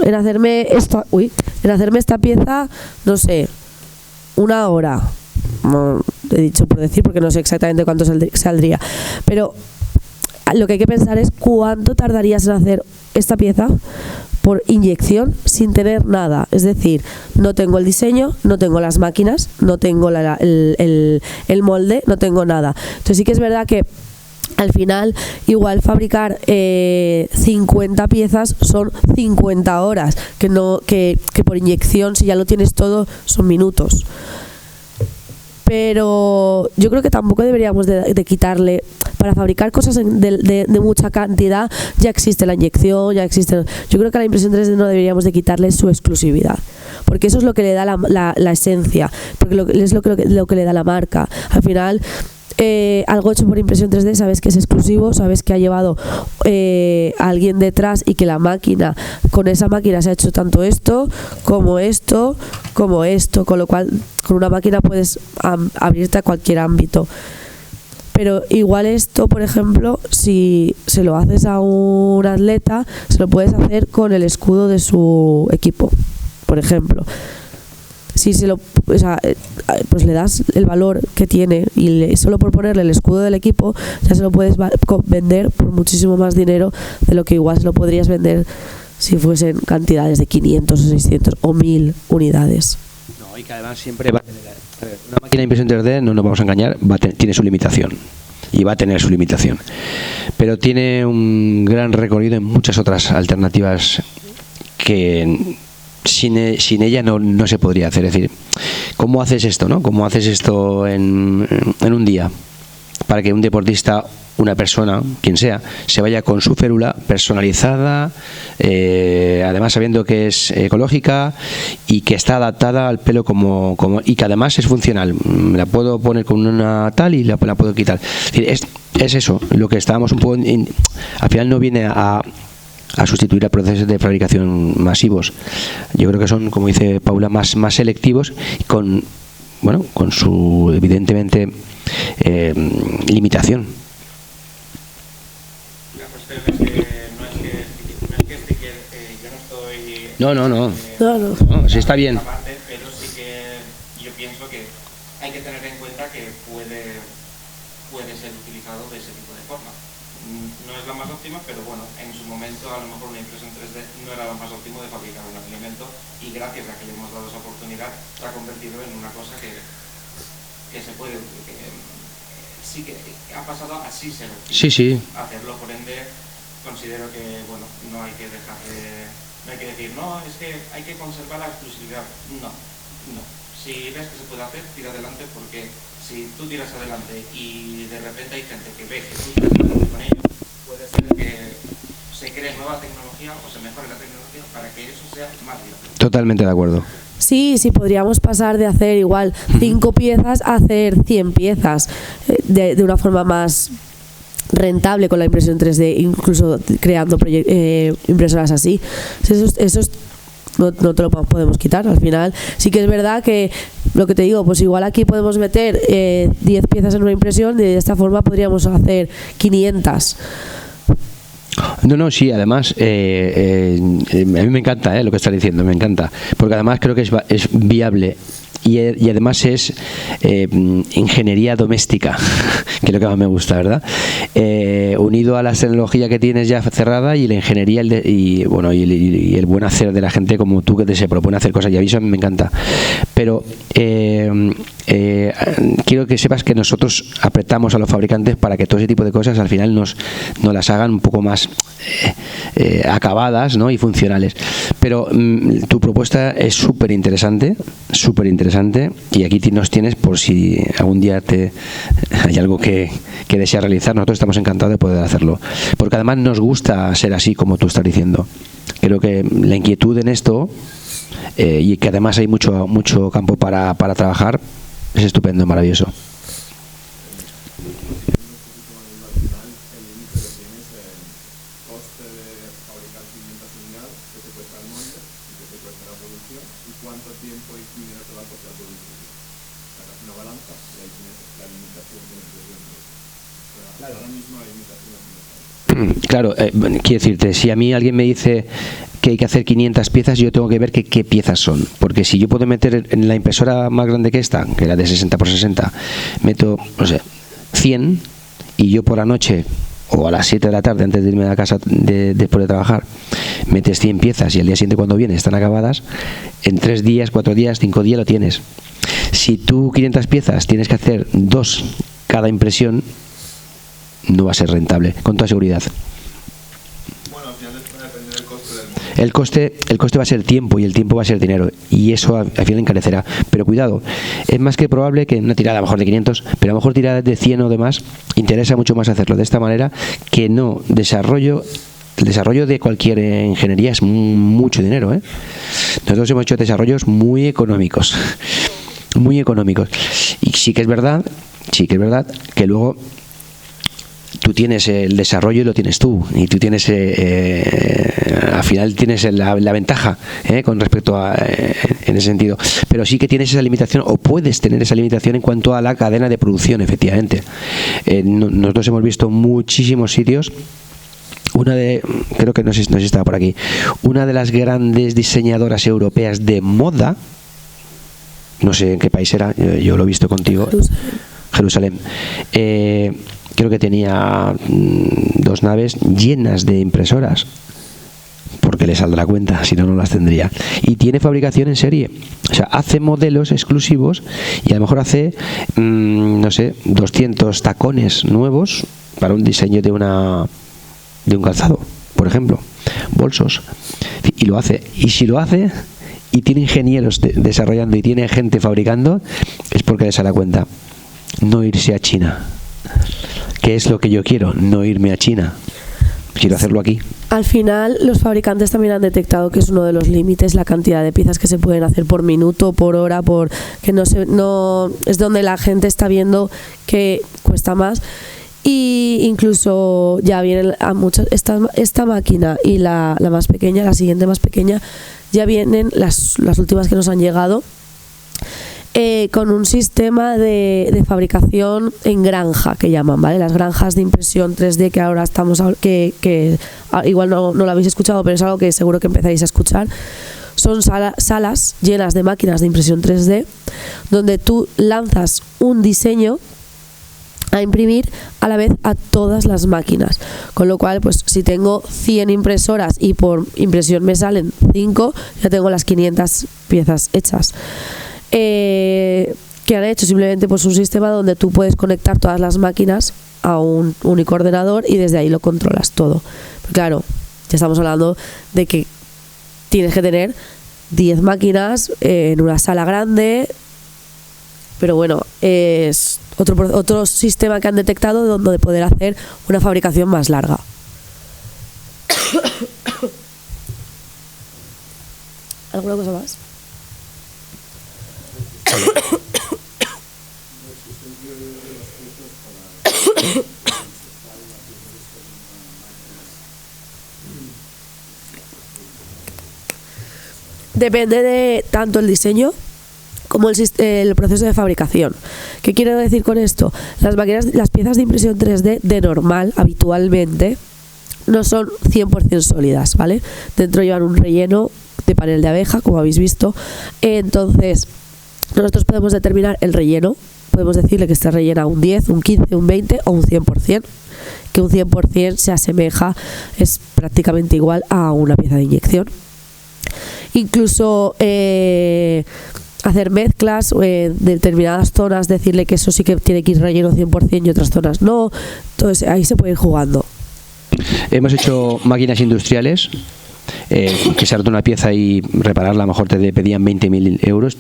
en hacerme esta pieza, no sé, 1 hora. No, he dicho por decir, porque no sé exactamente cuánto saldría, pero lo que hay que pensar es cuánto tardarías en hacer esta pieza por inyección sin tener nada. Es decir, no tengo el diseño, no tengo las máquinas, no tengo el molde, no tengo nada. Entonces sí que es verdad que al final igual fabricar 50 piezas son 50 horas, que por inyección, si ya lo tienes todo, son minutos. Pero yo creo que tampoco deberíamos de quitarle, para fabricar cosas de mucha cantidad ya existe la inyección, ya existe. Yo creo que a la impresión 3D no deberíamos de quitarle su exclusividad, porque eso es lo que le da la esencia, porque es lo que le da la marca. Al final, algo hecho por impresión 3D, sabes que es exclusivo, sabes que ha llevado a alguien detrás, y que con esa máquina se ha hecho tanto esto, como con lo cual con una máquina puedes abrirte a cualquier ámbito. Pero igual esto, por ejemplo, si se lo haces a un atleta, se lo puedes hacer con el escudo de su equipo, por ejemplo. Si pues le das el valor que tiene, y solo por ponerle el escudo del equipo ya se lo puedes vender por muchísimo más dinero de lo que igual se lo podrías vender si fuesen cantidades de 500 o 600 o 1000 unidades. No, y que además siempre va a tener una máquina de impresión 3D, no nos vamos a engañar, tiene su limitación, y va a tener su limitación, pero tiene un gran recorrido en muchas otras alternativas que sin ella no se podría hacer. Es decir, ¿cómo haces esto, no? ¿Cómo haces esto en un día para que un deportista, una persona, quien sea, se vaya con su férula personalizada, además sabiendo que es ecológica y que está adaptada al pelo y que además es funcional? Me la puedo poner con una tal y la puedo quitar. Es decir, es eso lo que estábamos un poco al final no viene a sustituir a procesos de fabricación masivos. Yo creo que son, como dice Paula, más selectivos, con su evidentemente limitación. La cuestión es que yo no estoy No, sí está bien. Parte, pero sí que yo pienso que hay que tener en cuenta que puede ser utilizado de ese tipo de forma. No es la más óptima, pero bueno, en su momento a lo mejor una impresión 3D no era lo más óptimo de fabricar un alimento, y gracias a que le hemos dado esa oportunidad se ha convertido en una cosa que se puede, sí que ha pasado así ser Sí. hacerlo, por ende considero que bueno, no hay que dejar de, no hay que decir no, es que hay que conservar la exclusividad. No. Si ves que se puede hacer, tira adelante, porque si tú tiras adelante y de repente hay gente que ve que tú tiras adelante con ello, puede ser que se cree nueva tecnología o se mejore la tecnología para que eso sea más viable. Totalmente de acuerdo. Sí, podríamos pasar de hacer igual 5 piezas a hacer 100 piezas de una forma más rentable con la impresión 3D, incluso creando impresoras así. Eso no te lo podemos quitar. Al final sí que es verdad que lo que te digo, pues igual aquí podemos meter 10 piezas en una impresión y de esta forma podríamos hacer 500. No, sí, además a mí me encanta lo que estás diciendo, me encanta, porque además creo que es viable. Y además es ingeniería doméstica, que es lo que más me gusta, ¿verdad? Unido a la tecnología que tienes ya cerrada y la ingeniería y el buen hacer de la gente como tú, que se propone hacer cosas, y a mí eso me encanta. Pero quiero que sepas que nosotros apretamos a los fabricantes para que todo ese tipo de cosas al final nos las hagan un poco más acabadas, ¿no? Y funcionales. Pero tu propuesta es súper interesante, y aquí nos tienes por si algún día hay algo que deseas realizar. Nosotros estamos encantados de poder hacerlo, porque además nos gusta ser así como tú estás diciendo. Creo que la inquietud en esto y que además hay mucho campo para trabajar es estupendo, maravilloso. Claro, quiero decirte, si a mí alguien me dice que hay que hacer 500 piezas, yo tengo que ver qué piezas son, porque si yo puedo meter en la impresora más grande que esta, que era de 60×60, meto, no sé, 100, y yo por la noche o a las 7 de la tarde antes de irme a casa después de trabajar, metes 100 piezas y el día siguiente cuando vienes están acabadas, en 3 días, 4 días, 5 días lo tienes. Si tú 500 piezas tienes que hacer 2 cada impresión, no va a ser rentable, con toda seguridad. Bueno, al final va a depender del coste del modelo. El coste va a ser tiempo, y el tiempo va a ser dinero, y eso al final encarecerá. Pero cuidado, es más que probable que una tirada a lo mejor de 500, pero a lo mejor tiradas de 100 o demás, interesa mucho más hacerlo de esta manera que no desarrollo. El desarrollo de cualquier ingeniería es mucho dinero, Nosotros hemos hecho desarrollos muy económicos, y sí que es verdad que luego tú tienes el desarrollo y lo tienes tú, y tú tienes al final tienes la ventaja con respecto a en ese sentido, pero sí que tienes esa limitación, o puedes tener esa limitación en cuanto a la cadena de producción, efectivamente. Nosotros hemos visto muchísimos sitios. Creo que no sé si estaba por aquí, una de las grandes diseñadoras europeas de moda, no sé en qué país era, yo lo he visto contigo, Jerusalén. Creo que tenía 2 naves llenas de impresoras, porque le saldrá cuenta, si no, no las tendría. Y tiene fabricación en serie, o sea, hace modelos exclusivos, y a lo mejor hace, no sé, 200 tacones nuevos para un diseño de un calzado, por ejemplo, bolsos, y lo hace. Y si lo hace y tiene ingenieros desarrollando y tiene gente fabricando, es porque les da cuenta. No irse a China, que es lo que yo quiero, no irme a China, quiero hacerlo aquí. Al final los fabricantes también han detectado que es uno de los límites la cantidad de piezas que se pueden hacer por minuto, por hora, que no es donde la gente está viendo que cuesta más. Y incluso ya vienen a muchas, esta máquina y la más pequeña, la siguiente más pequeña, ya vienen las últimas que nos han llegado, con un sistema de fabricación en granja, que llaman, ¿vale? Las granjas de impresión 3D, que ahora que igual no lo habéis escuchado, pero es algo que seguro que empezaréis a escuchar. Son salas llenas de máquinas de impresión 3D, donde tú lanzas un diseño a imprimir a la vez a todas las máquinas, con lo cual pues si tengo 100 impresoras y por impresión me salen 5, ya tengo las 500 piezas hechas. ¿Qué han hecho? Simplemente pues un sistema donde tú puedes conectar todas las máquinas a un único ordenador y desde ahí lo controlas todo. Pero claro, ya estamos hablando de que tienes que tener 10 máquinas en una sala grande, pero bueno, es otro sistema que han detectado donde poder hacer una fabricación más larga. ¿Alguna cosa más? Depende de tanto el diseño como el proceso de fabricación. ¿Qué quiero decir con esto? Las piezas de impresión 3D de normal, habitualmente, no son 100% sólidas, ¿vale? Dentro llevan un relleno de panel de abeja, como habéis visto. Entonces, nosotros podemos determinar el relleno. Podemos decirle que está rellena un 10, un 15, un 20 o un 100%. Que un 100% se asemeja, es prácticamente igual a una pieza de inyección. Incluso hacer mezclas de determinadas zonas, decirle que eso sí que tiene que ir relleno 100% y otras zonas no. Entonces ahí se puede ir jugando. Hemos hecho máquinas industriales que se ha roto una pieza y repararla a lo mejor te pedían 20.000 euros,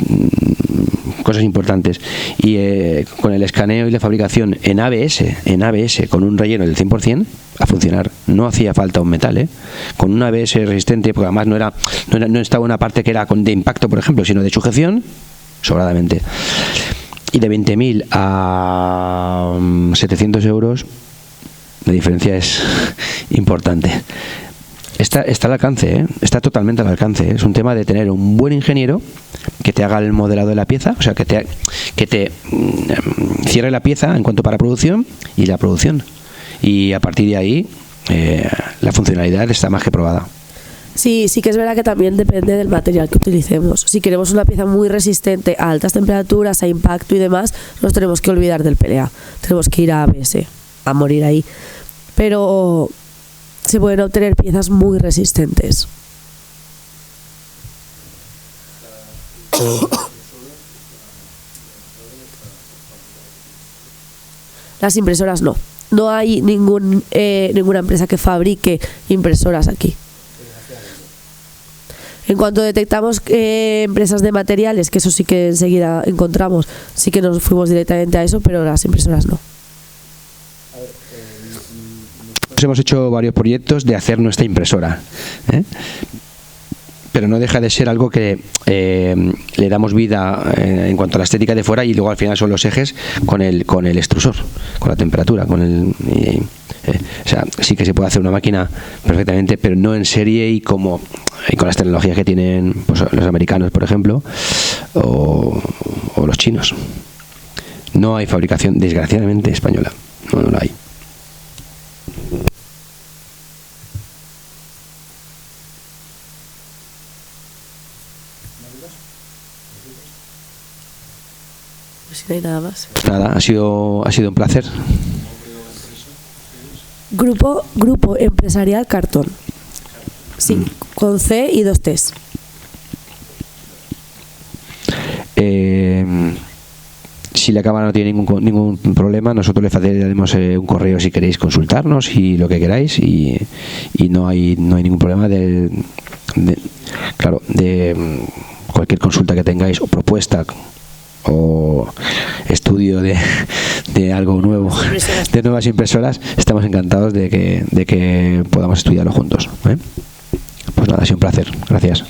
cosas importantes, y con el escaneo y la fabricación en ABS con un relleno del 100% a funcionar. No hacía falta un metal, con un ABS resistente, porque además no estaba una parte que era de impacto, por ejemplo, sino de sujeción, sobradamente. Y de 20.000 a 700 euros la diferencia es importante. Está al alcance, está totalmente al alcance. Es un tema de tener un buen ingeniero que te haga el modelado de la pieza, o sea, que te cierre la pieza en cuanto para producción y la producción. Y a partir de ahí, la funcionalidad está más que probada. Sí que es verdad que también depende del material que utilicemos. Si queremos una pieza muy resistente a altas temperaturas, a impacto y demás, nos tenemos que olvidar del PLA. Tenemos que ir a ABS, a morir ahí. Pero se pueden obtener piezas muy resistentes. Las impresoras no. No hay ninguna empresa que fabrique impresoras aquí. En cuanto detectamos empresas de materiales, que eso sí que enseguida encontramos, sí que nos fuimos directamente a eso, pero las impresoras no. Hemos hecho varios proyectos de hacer nuestra impresora, pero no deja de ser algo que le damos vida en cuanto a la estética de fuera, y luego al final son los ejes con el extrusor, con la temperatura, o sea, sí que se puede hacer una máquina perfectamente, pero no en serie y con las tecnologías que tienen pues, los americanos, por ejemplo, o los chinos. No hay fabricación, desgraciadamente, española. No la hay. Si no hay nada más. Pues nada, ha sido un placer. Grupo Empresarial Cartón. Sí, con C y 2 T's. Si la cámara no tiene ningún problema, nosotros le facilitaremos un correo si queréis consultarnos y lo que queráis, y no hay ningún problema de cualquier consulta que tengáis o propuesta o estudio de algo nuevo, de nuevas impresoras. Estamos encantados de que podamos estudiarlo juntos. Pues nada, ha sido un placer. Gracias.